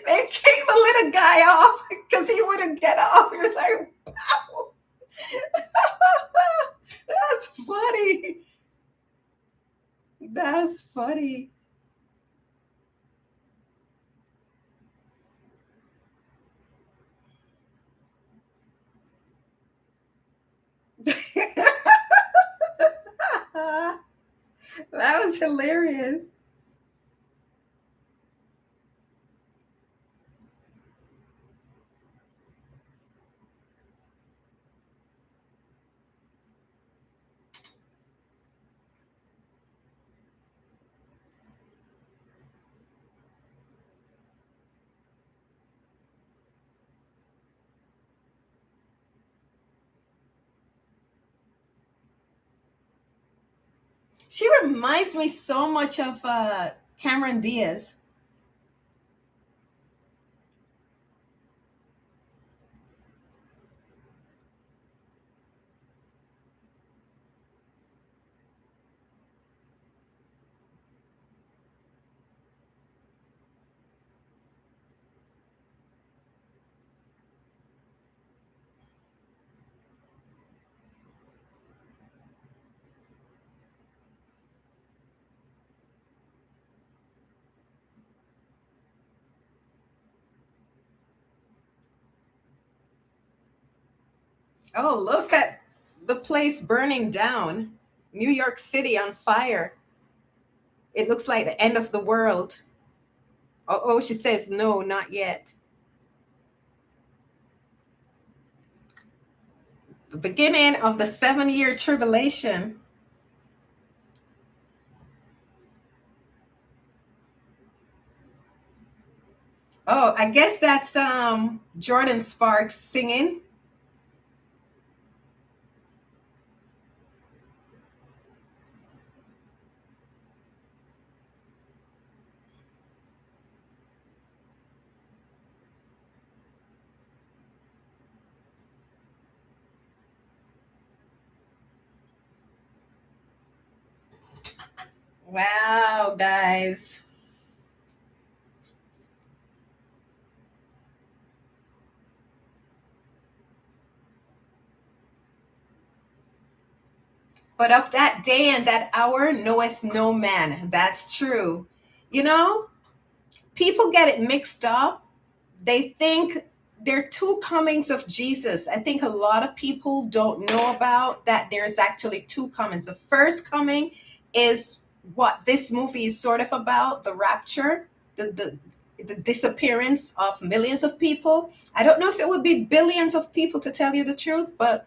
They kicked the little guy off because he wouldn't get off. He was like, wow. That's funny. That's funny. That was hilarious. She reminds me so much of Cameron Diaz. Oh, look at the place burning down. New York City on fire. It looks like the end of the world. Oh, she says, no, not yet. The beginning of the 7 year tribulation. Oh, I guess that's Jordan Sparks singing. Wow, guys. But of that day and that hour knoweth no man. That's true. You know, people get it mixed up. They think there are two comings of Jesus. I think a lot of people don't know about that there's actually two comings. The first coming is what this movie is sort of about, the rapture, the disappearance of millions of people. I don't know if it would be billions of people, to tell you the truth, but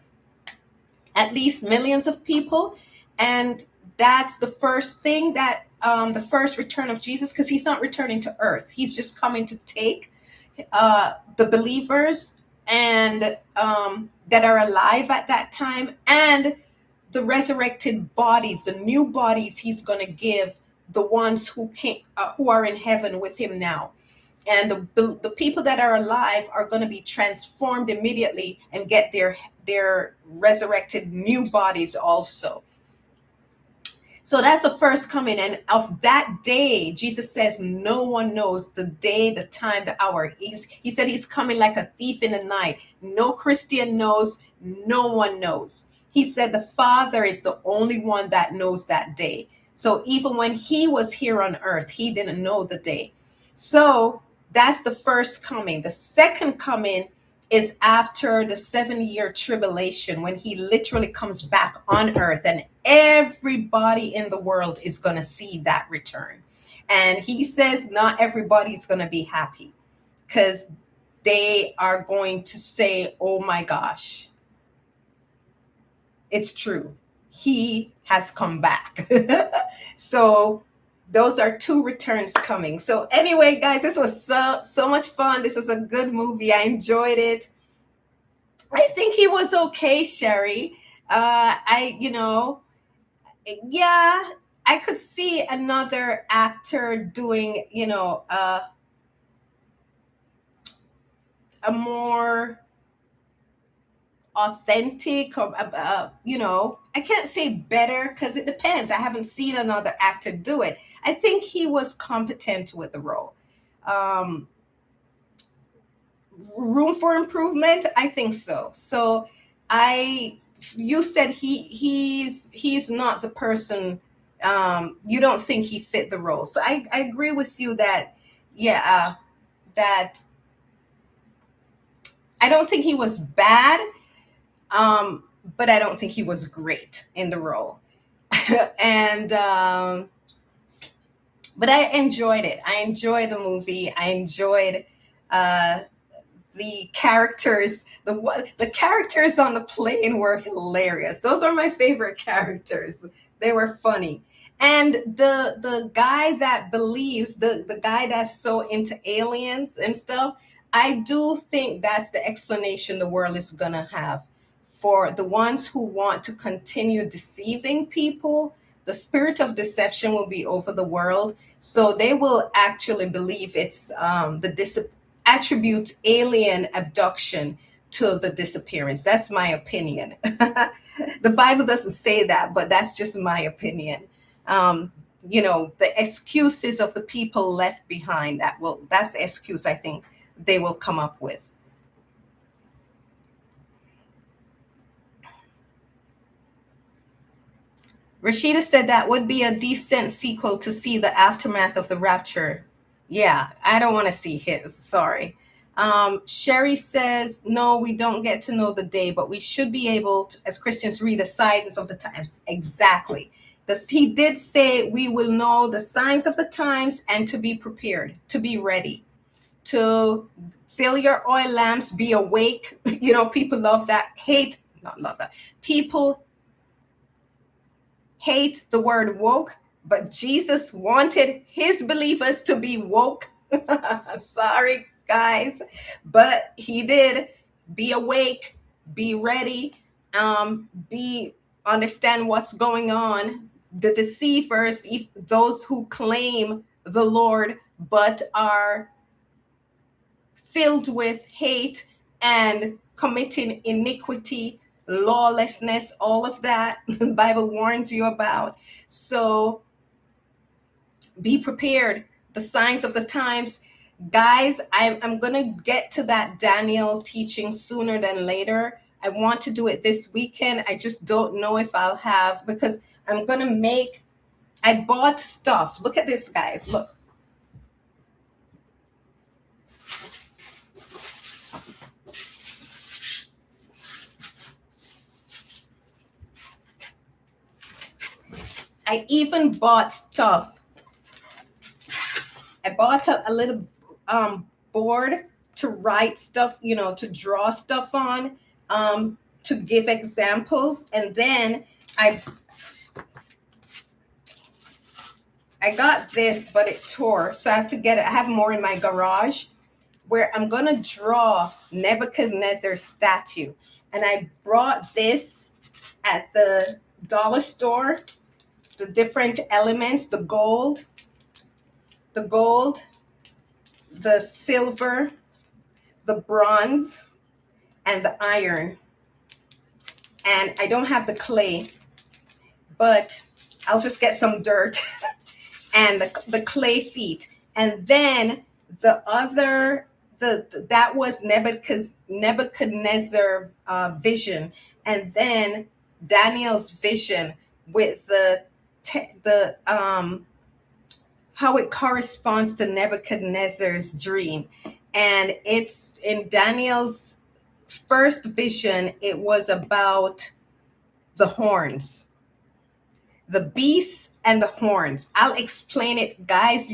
at least millions of people. And that's the first thing, that the first return of Jesus, because he's not returning to earth. He's just coming to take the believers and that are alive at that time, and the resurrected bodies, the new bodies he's going to give the ones who are in heaven with him now. And the people that are alive are going to be transformed immediately and get their resurrected new bodies also. So that's the first coming. And of that day, Jesus says, no one knows the day, the time, the hour. He said he's coming like a thief in the night. No Christian knows. No one knows. He said the Father is the only one that knows that day. So even when he was here on earth, he didn't know the day. So that's the first coming. The second coming is after the 7 year tribulation, when he literally comes back on earth, and everybody in the world is going to see that return. And he says not everybody's going to be happy, because they are going to say, oh my gosh, it's true. He has come back. So those are two returns coming. So anyway, guys, this was so much fun. This was a good movie. I enjoyed it. I think he was okay, Sherry. Yeah, I could see another actor doing, a more authentic, or I can't say better, because it depends. I haven't seen another actor do it. I think he was competent with the role. Um, Room for improvement, I think so. So I you said he's not the person. You don't think he fit the role. So I agree with you that, yeah, that I don't think he was bad, but I don't think he was great in the role. And but I enjoyed it. I enjoyed the movie. I enjoyed uh the characters. The characters on the plane were hilarious. Those are my favorite characters. They were funny. And the guy that believes, the guy that's so into aliens and stuff, I do think that's the explanation the world is gonna have. For the ones who want to continue deceiving people, the spirit of deception will be over the world. So they will actually believe it's attribute alien abduction to the disappearance. That's my opinion. The Bible doesn't say that, but that's just my opinion. The excuses of the people left behind, that's the excuse I think they will come up with. Rashida said that would be a decent sequel to see the aftermath of the rapture. Yeah, I don't want to see his. Sorry. Sherry says, no, we don't get to know the day, but we should be able to, as Christians, read the signs of the times. Exactly. He did say we will know the signs of the times and to be prepared, to be ready, to fill your oil lamps, be awake. People love that. Not love that. People hate the word woke, but Jesus wanted his believers to be woke. Sorry, guys, but he did. Be awake, be ready, be understand what's going on. The deceivers, those who claim the Lord but are filled with hate and committing iniquity, lawlessness, all of that, the Bible warns you about. So Be prepared. The signs of the times. Guys, I'm going to get to that Daniel teaching sooner than later. I want to do it this weekend. I just don't know if I'll have, because I'm going to make, I bought stuff. Look at this, guys. Look. I even bought stuff. I bought a little board to write stuff, to draw stuff on, to give examples. And then I got this, but it tore. So I have to get it. I have more in my garage where I'm going to draw Nebuchadnezzar's statue. And I brought this at the dollar store, the different elements, the gold, the silver, the bronze, and the iron. And I don't have the clay, but I'll just get some dirt and the clay feet. And then the other, that was Nebuchadnezzar vision. And then Daniel's vision with the how it corresponds to Nebuchadnezzar's dream. And it's in Daniel's first vision, it was about the horns, the beasts and the horns. I'll explain it, guys.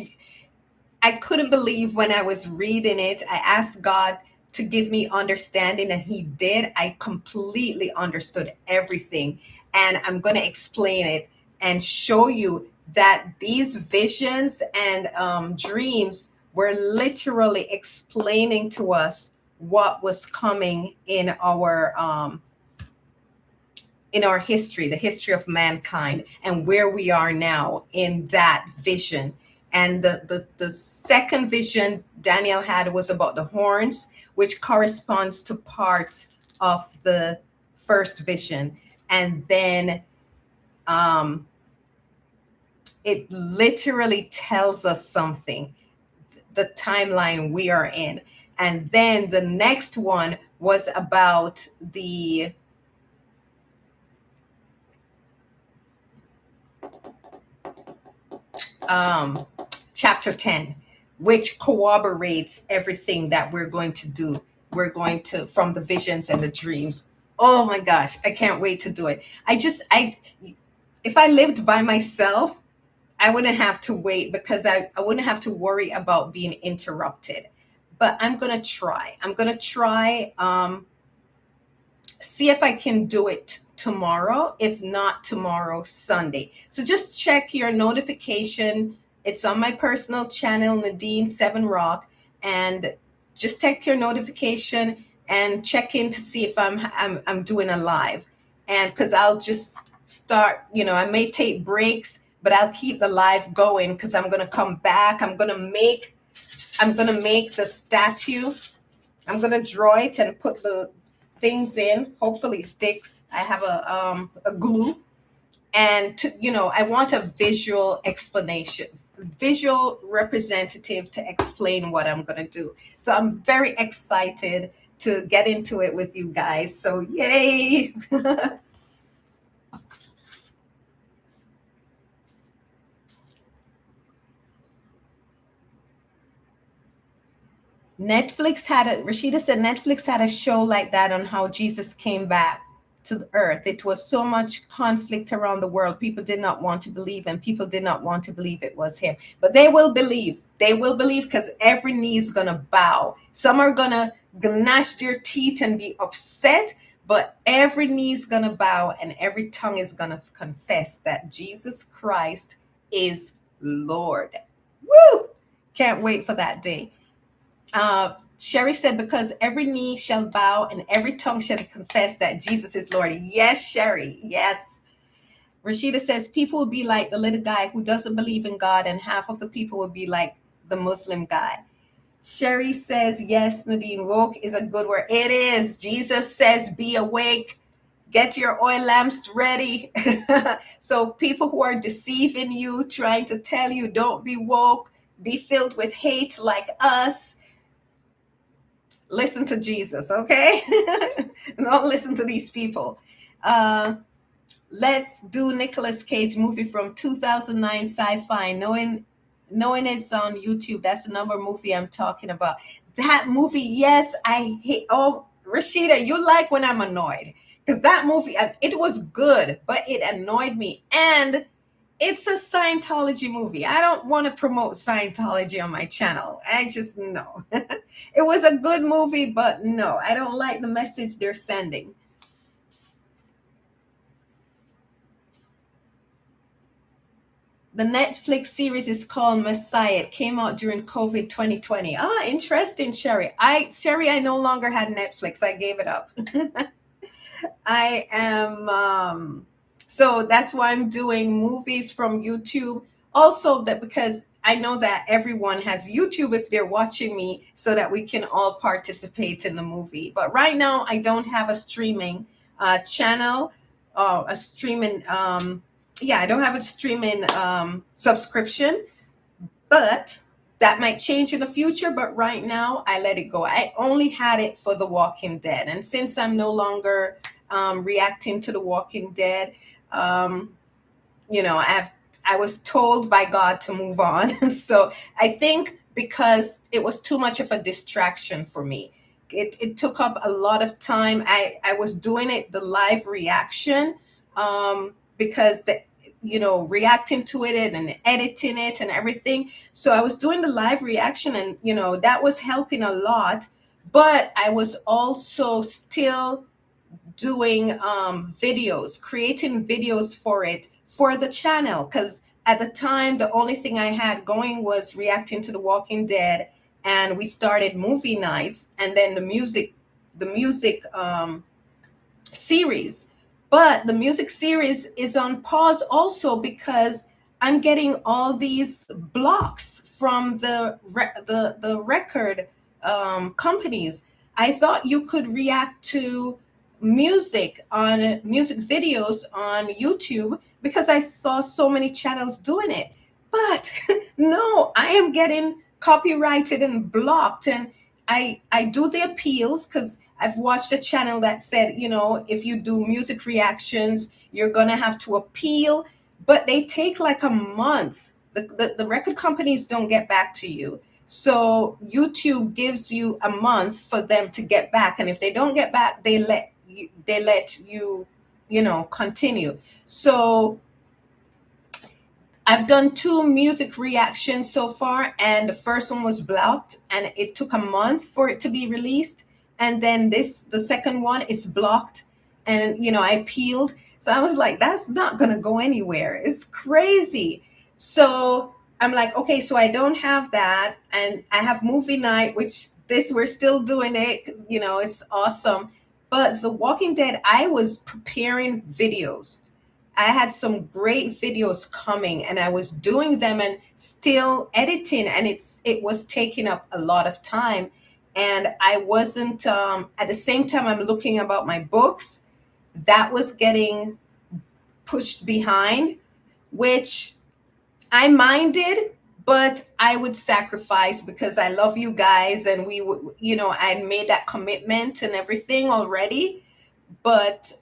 I couldn't believe when I was reading it. I asked God to give me understanding, and he did. I completely understood everything. And I'm going to explain it and show you that these visions and dreams were literally explaining to us what was coming in our history, the history of mankind, and where we are now in that vision. And the second vision Daniel had was about the horns, which corresponds to parts of the first vision. And then it literally tells us something, the timeline we are in. And then the next one was about the chapter 10, which corroborates everything that we're going to do. We're going to, from the visions and the dreams. Oh my gosh, I can't wait to do it. If I lived by myself, I wouldn't have to wait, because I wouldn't have to worry about being interrupted. But I'm going to try. See if I can do it tomorrow. If not tomorrow, Sunday. So just check your notification. It's on my personal channel, Nadine 7 Rock, and just check your notification and check in to see if I'm doing a live. And because I'll just start, I may take breaks, but I'll keep the live going, because I'm going to come back. I'm going to make the statue. I'm going to draw it and put the things in. Hopefully it sticks. I have a glue. And I want a visual explanation, visual representative to explain what I'm going to do. So I'm very excited to get into it with you guys. So yay. Rashida said Netflix had a show like that on how Jesus came back to the earth. It was so much conflict around the world. People did not want to believe, and people did not want to believe it was him. But they will believe. They will believe, because every knee is going to bow. Some are going to gnash their teeth and be upset, but every knee is going to bow, and every tongue is going to confess that Jesus Christ is Lord. Woo! Can't wait for that day. Sherry said, because every knee shall bow and every tongue shall confess that Jesus is Lord. Yes, Sherry. Yes. Rashida says, people will be like the little guy who doesn't believe in God, and half of the people will be like the Muslim guy. Sherry says, yes, Nadine, woke is a good word. It is. Jesus says, be awake. Get your oil lamps ready. So people who are deceiving you, trying to tell you don't be woke, be filled with hate like us, listen to Jesus, okay? Don't listen to these people. Uh, let's do Nicolas Cage movie from 2009 sci-fi. Knowing it's on YouTube. That's another movie I'm talking about. That movie, yes, I hate. Oh, Rashida, you like when I'm annoyed because that movie, it was good, but it annoyed me. And it's a Scientology movie. I don't want to promote Scientology on my channel. I just no. It was a good movie, but no, I don't like the message they're sending. The Netflix series is called Messiah. It came out during COVID 2020. Ah, interesting, Sherry. I no longer had Netflix. I gave it up. I am so that's why I'm doing movies from YouTube. Also that because I know that everyone has YouTube if they're watching me so that we can all participate in the movie. But right now I don't have a streaming channel, a streaming yeah, I don't have a streaming subscription, but that might change in the future. But right now, I let it go. I only had it for The Walking Dead. And since I'm no longer reacting to The Walking Dead, um, I was told by God to move on. So I think because it was too much of a distraction for me. It took up a lot of time. I was doing it, the live reaction, because reacting to it and editing it and everything. So I was doing the live reaction and, that was helping a lot. But I was also still doing videos, creating videos for it for the channel. Because at the time, the only thing I had going was reacting to The Walking Dead, and we started movie nights, and then the music series. But the music series is on pause also because I'm getting all these blocks from the record companies. I thought you could react to music videos on YouTube because I saw so many channels doing it. But no, I am getting copyrighted and blocked. And I do the appeals because I've watched a channel that said, if you do music reactions, you're gonna have to appeal, but they take like a month. The record companies don't get back to you. So YouTube gives you a month for them to get back. And if they don't get back, they let you continue. So I've done two music reactions so far, and the first one was blocked, and it took a month for it to be released. And then the second one, it's blocked, and I appealed. So I was like, that's not gonna go anywhere. It's crazy. So I'm like, okay, so I don't have that, and I have movie night, which this we're still doing it. It's awesome. But The Walking Dead, I was preparing videos. I had some great videos coming and I was doing them and still editing, and it was taking up a lot of time. And I wasn't at the same time I'm looking about my books, that was getting pushed behind, which I minded, but I would sacrifice because I love you guys and we would, I made that commitment and everything already. But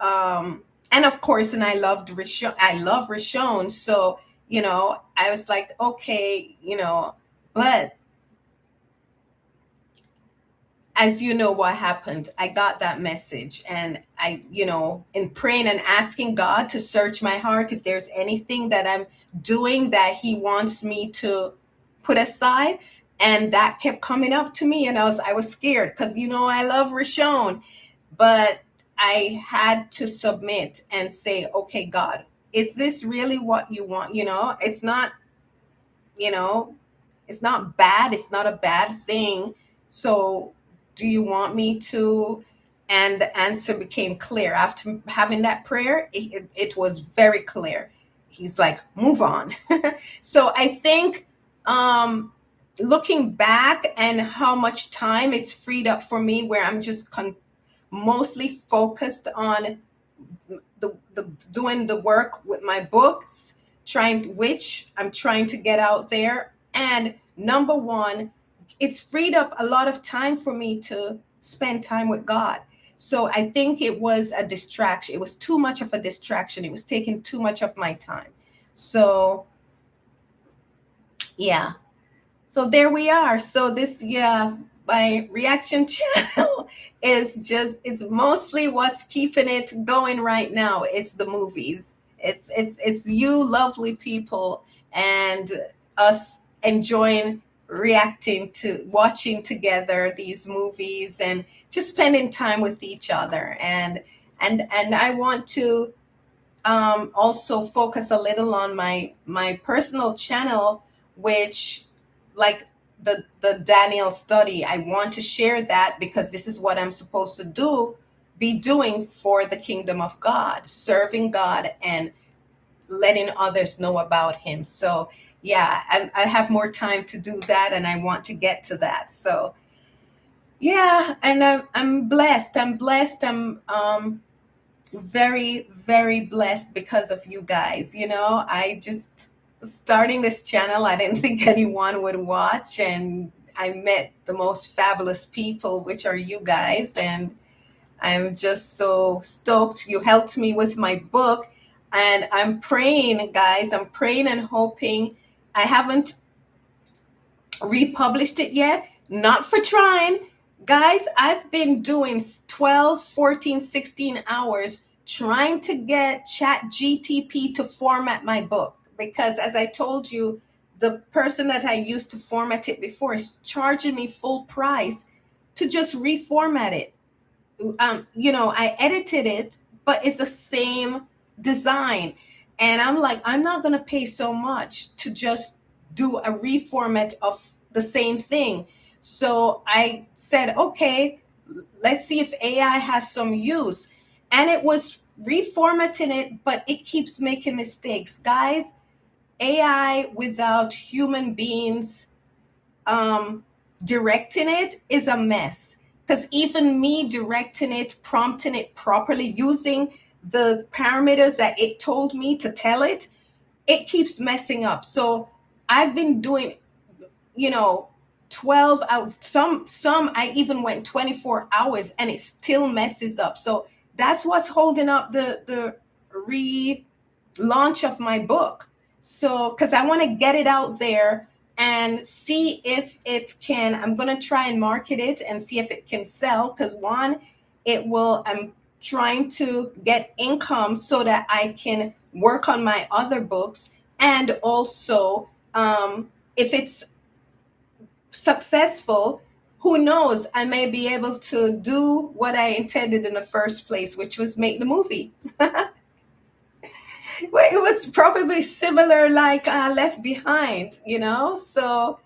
and of course, and I love Rishon. So, I was like, okay, but as you know what happened, I got that message, and in praying and asking God to search my heart if there's anything that I'm doing that he wants me to put aside. And that kept coming up to me, and I was scared because I love Rishon. But I had to submit and say, okay, God, is this really what you want? You know, it's not bad. It's not a bad thing. So do you want me to? And the answer became clear. After having that prayer, it was very clear. He's like, move on. So I think looking back and how much time it's freed up for me where I'm just mostly focused on the doing the work with my books, trying which I'm trying to get out there. And number one, it's freed up a lot of time for me to spend time with God. So I think it was a distraction. It was too much of a distraction. It was taking too much of my time. So yeah. So there we are. So this, yeah, my reaction channel is just, it's mostly what's keeping it going right now. It's the movies. It's you lovely people and us enjoying reacting to watching together these movies and just spending time with each other. And I want to also focus a little on my personal channel, which, like the Daniel study, I want to share that because this is what I'm supposed to be doing for the kingdom of God, serving God and letting others know about Him. So yeah, I have more time to do that, and I want to get to that. So yeah, and I'm blessed. I'm blessed. I'm very, very blessed because of you guys. I just starting this channel, I didn't think anyone would watch, and I met the most fabulous people, which are you guys, and I'm just so stoked. You helped me with my book, and I'm praying, guys. I'm praying and hoping. I haven't republished it yet, not for trying. Guys, I've been doing 12, 14, 16 hours trying to get Chat GTP to format my book because, as I told you, the person that I used to format it before is charging me full price to just reformat it. I edited it, but it's the same design. And I'm like, I'm not going to pay so much to just do a reformat of the same thing. So I said, okay, let's see if AI has some use. And it was reformatting it, but it keeps making mistakes. Guys, AI without human beings directing it is a mess. Because even me directing it, prompting it properly, using the parameters that it told me to tell it, it keeps messing up. So I've been doing, you know, 12 out, some I even went 24 hours and it still messes up. So that's what's holding up the relaunch of my book. So because I want to get it out there and see if it can, I'm going to try and market it and see if it can sell. Because one, it will, I'm trying to get income so that I can work on my other books. And also, if it's successful, who knows, I may be able to do what I intended in the first place, which was make the movie. Well, it was probably similar like Left Behind, So,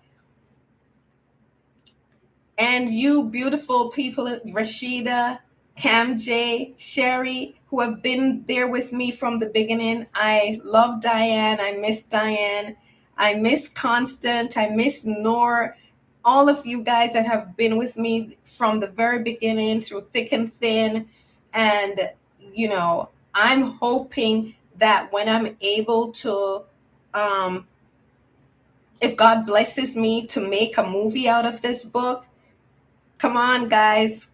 and you beautiful people, Rashida, Cam J, Sherry, who have been there with me from the beginning. I love Diane. I miss Diane. I miss Constant. I miss Nor. All of you guys that have been with me from the very beginning through thick and thin. And, I'm hoping that when I'm able to, if God blesses me to make a movie out of this book, come on, guys.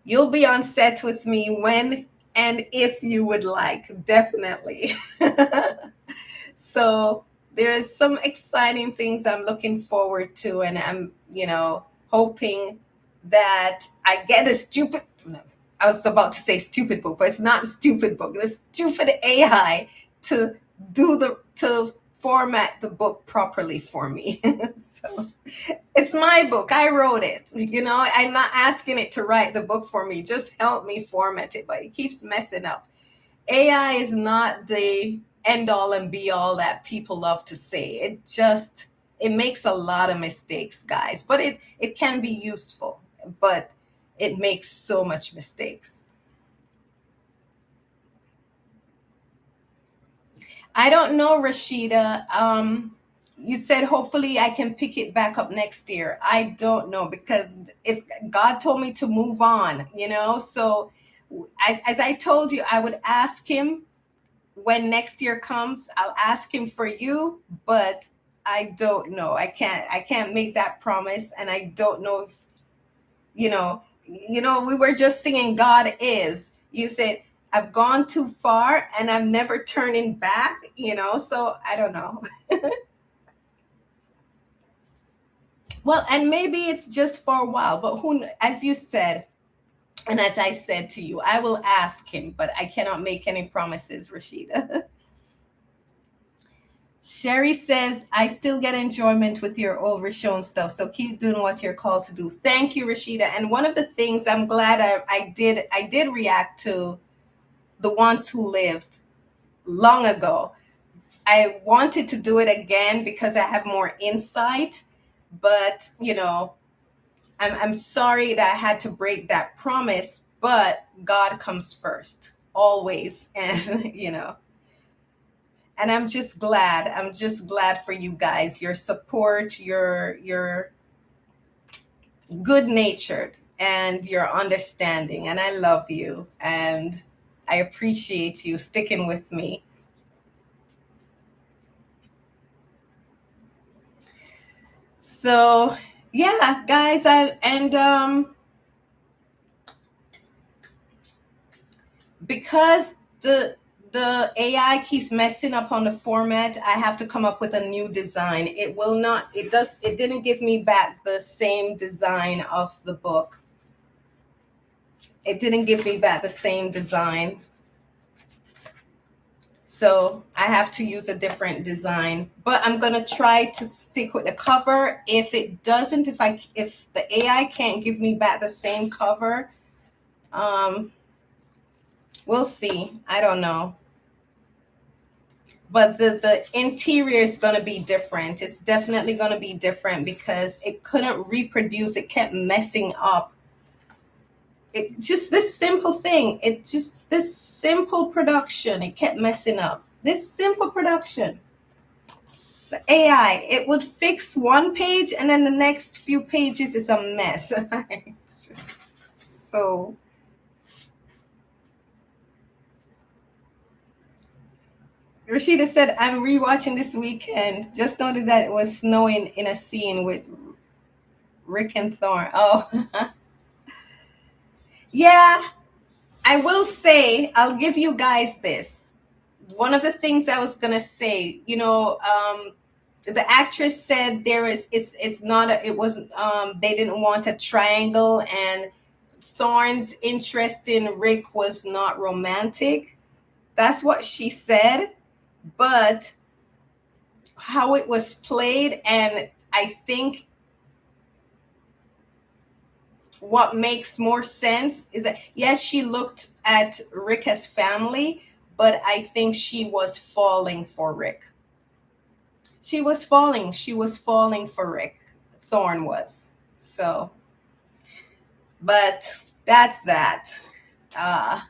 You'll be on set with me when and if you would like, definitely. So there's some exciting things I'm looking forward to, and I'm, hoping that I get a stupid, no, I was about to say stupid book, but it's not a stupid book, the stupid AI to to format the book properly for me. So it's my book. I wrote it. I'm not asking it to write the book for me. Just help me format it, but it keeps messing up. AI is not the end all and be all that people love to say. It makes a lot of mistakes, guys, but it can be useful, but it makes so much mistakes. I don't know, Rashida. You said hopefully I can pick it back up next year. I don't know because if God told me to move on, so As I told you, I would ask him when next year comes. I'll ask him for you, but I don't know. I can't make that promise, and I don't know if, we were just singing God is. You said, I've gone too far and I'm never turning back, so I don't know. Well, and maybe it's just for a while, but as you said, and as I said to you, I will ask him, but I cannot make any promises, Rashida. Sherry says, I still get enjoyment with your old Rishon stuff. So keep doing what you're called to do. Thank you, Rashida. And one of the things I'm glad I did react to the ones who lived long ago. I wanted to do it again because I have more insight, but I'm sorry that I had to break that promise, but God comes first, always. And and I'm just glad for you guys, your support, your good natured, and your understanding. And I love you, and I appreciate you sticking with me. So yeah, guys, because the AI keeps messing up on the format, I have to come up with a new design. It didn't give me back the same design of the book. It didn't give me back the same design. So I have to use a different design. But I'm gonna try to stick with the cover. If it doesn't, if the AI can't give me back the same cover, um, we'll see. I don't know. But the interior is going to be different. It's definitely going to be different because it couldn't reproduce. It kept messing up. It just this simple thing. It just this simple production. It kept messing up. This simple production. The AI, it would fix one page and then the next few pages is a mess. It's just so. Rashida said, I'm rewatching this weekend. Just noted that it was snowing in a scene with Rick and Thorne. Oh, yeah. I will say, I'll give you guys this. One of the things I was gonna say, the actress said it's not a, it wasn't they didn't want a triangle, and Thorne's interest in Rick was not romantic. That's what she said, but how it was played, and I think what makes more sense is that yes, she looked at Rick as family, but I think she was falling for Rick. She was falling for Rick. Thorne was. So, but that's that. Uh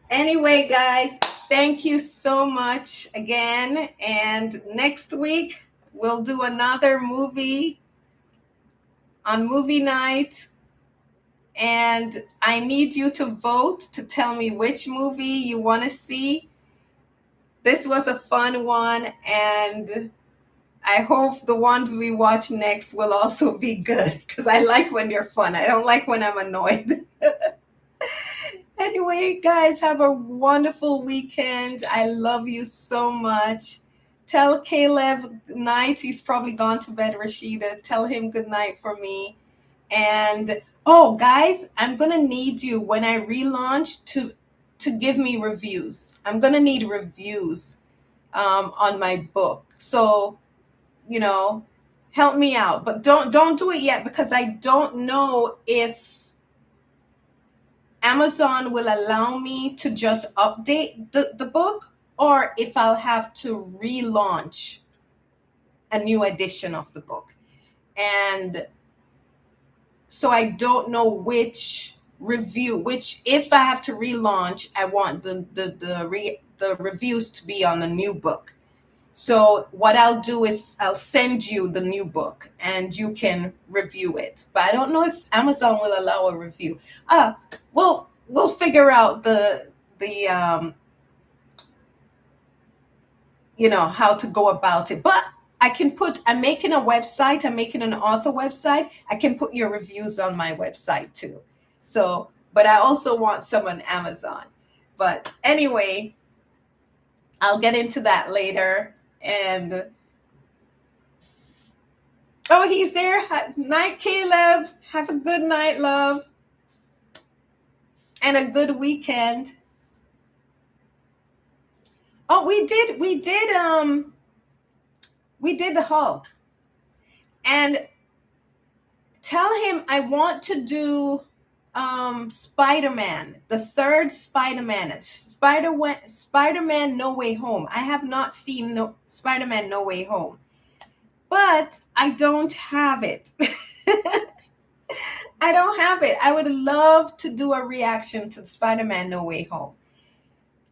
anyway, guys, thank you so much again, and next week we'll do another movie on movie night. And I need you to vote to tell me which movie you want to see. This was a fun one, and I hope the ones we watch next will also be good because I like when they're fun. I don't like when I'm annoyed. Anyway, guys, have a wonderful weekend. I love you so much. Tell Caleb good night. He's probably gone to bed, Rashida. Tell him good night for me. And oh, guys, I'm gonna need you when I relaunch to give me reviews. I'm gonna need reviews on my book. So you know, help me out. But don't do it yet because I don't know if Amazon will allow me to just update the book or if I'll have to relaunch a new edition of the book. And so I don't know which if I have to relaunch, I want the reviews to be on the new book. So what I'll do is I'll send you the new book and you can review it. But I don't know if Amazon will allow a review. Uh we'll figure out the how to go about it. But I'm making a website, I'm making an author website. I can put your reviews on my website too. So, but I also want some on Amazon. But anyway, I'll get into that later. And oh, he's there. Night, Caleb. Have a good night, love, and a good weekend. Oh, we did the Hulk. And tell him I want to do Spider-Man, the third Spider-Man, Spider-Man No Way Home. I have not seen Spider-Man No Way Home, but I don't have it. I don't have it. I would love to do a reaction to Spider-Man No Way Home.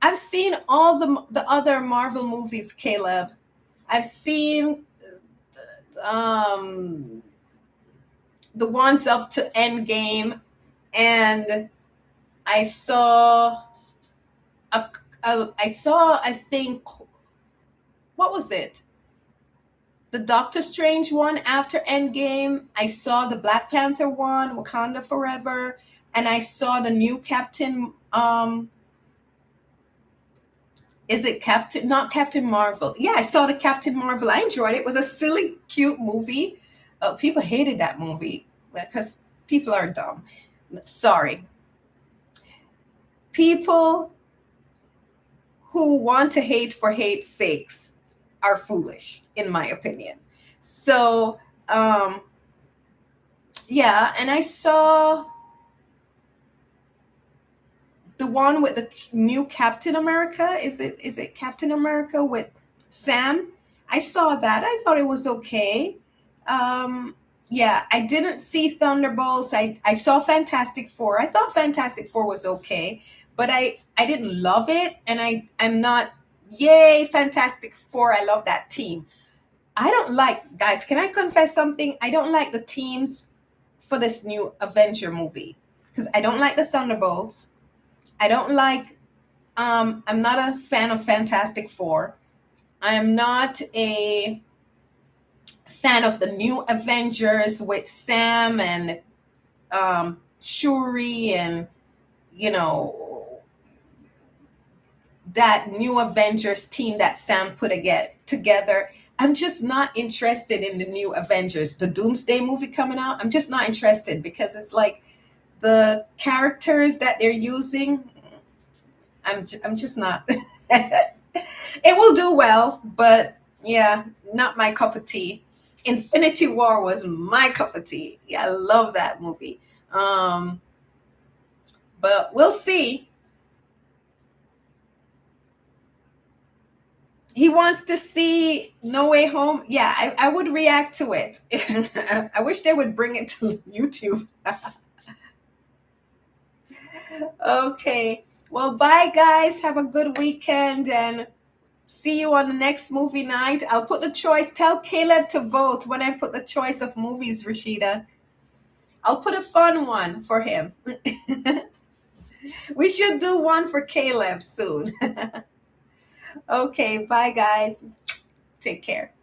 I've seen all the other Marvel movies, Caleb. I've seen um, the ones up to Endgame, and I saw I think, what was it? The Doctor Strange one after Endgame. I saw the Black Panther one, Wakanda Forever, and I saw the new Captain. Is it Captain? Not Captain Marvel. Yeah, I saw the Captain Marvel. I enjoyed it. It was a silly, cute movie. People hated that movie because people are dumb. Sorry, people who want to hate for hate's sakes are foolish, in my opinion. So, yeah, and I saw the one with the new Captain America. Is it Captain America with Sam? I saw that. I thought it was okay. Um, yeah, I didn't see Thunderbolts. I saw Fantastic Four. I thought Fantastic Four was okay, but I didn't love it, and I'm not, yay Fantastic Four. I love that team. I don't like, guys. Can I confess something? I don't like the teams for this new Avenger movie because I don't like the Thunderbolts. I don't like. I'm not a fan of Fantastic Four. I am not a fan of the new Avengers with Sam and Shuri and you know that new Avengers team that Sam put together. I'm just not interested in the new Avengers. The Doomsday movie coming out, I'm just not interested because it's like the characters that they're using. I'm just not. It will do well, but yeah, not my cup of tea. Infinity War was my cup of tea. Yeah, I love that movie. Um, but we'll see. He wants to see No Way Home. Yeah, I would react to it. I wish they would bring it to YouTube. Okay. Well, bye, guys. Have a good weekend and see you on the next movie night. I'll put the choice. Tell Caleb to vote when I put the choice of movies, Rashida. I'll put a fun one for him. We should do one for Caleb soon. Okay. Bye, guys. Take care.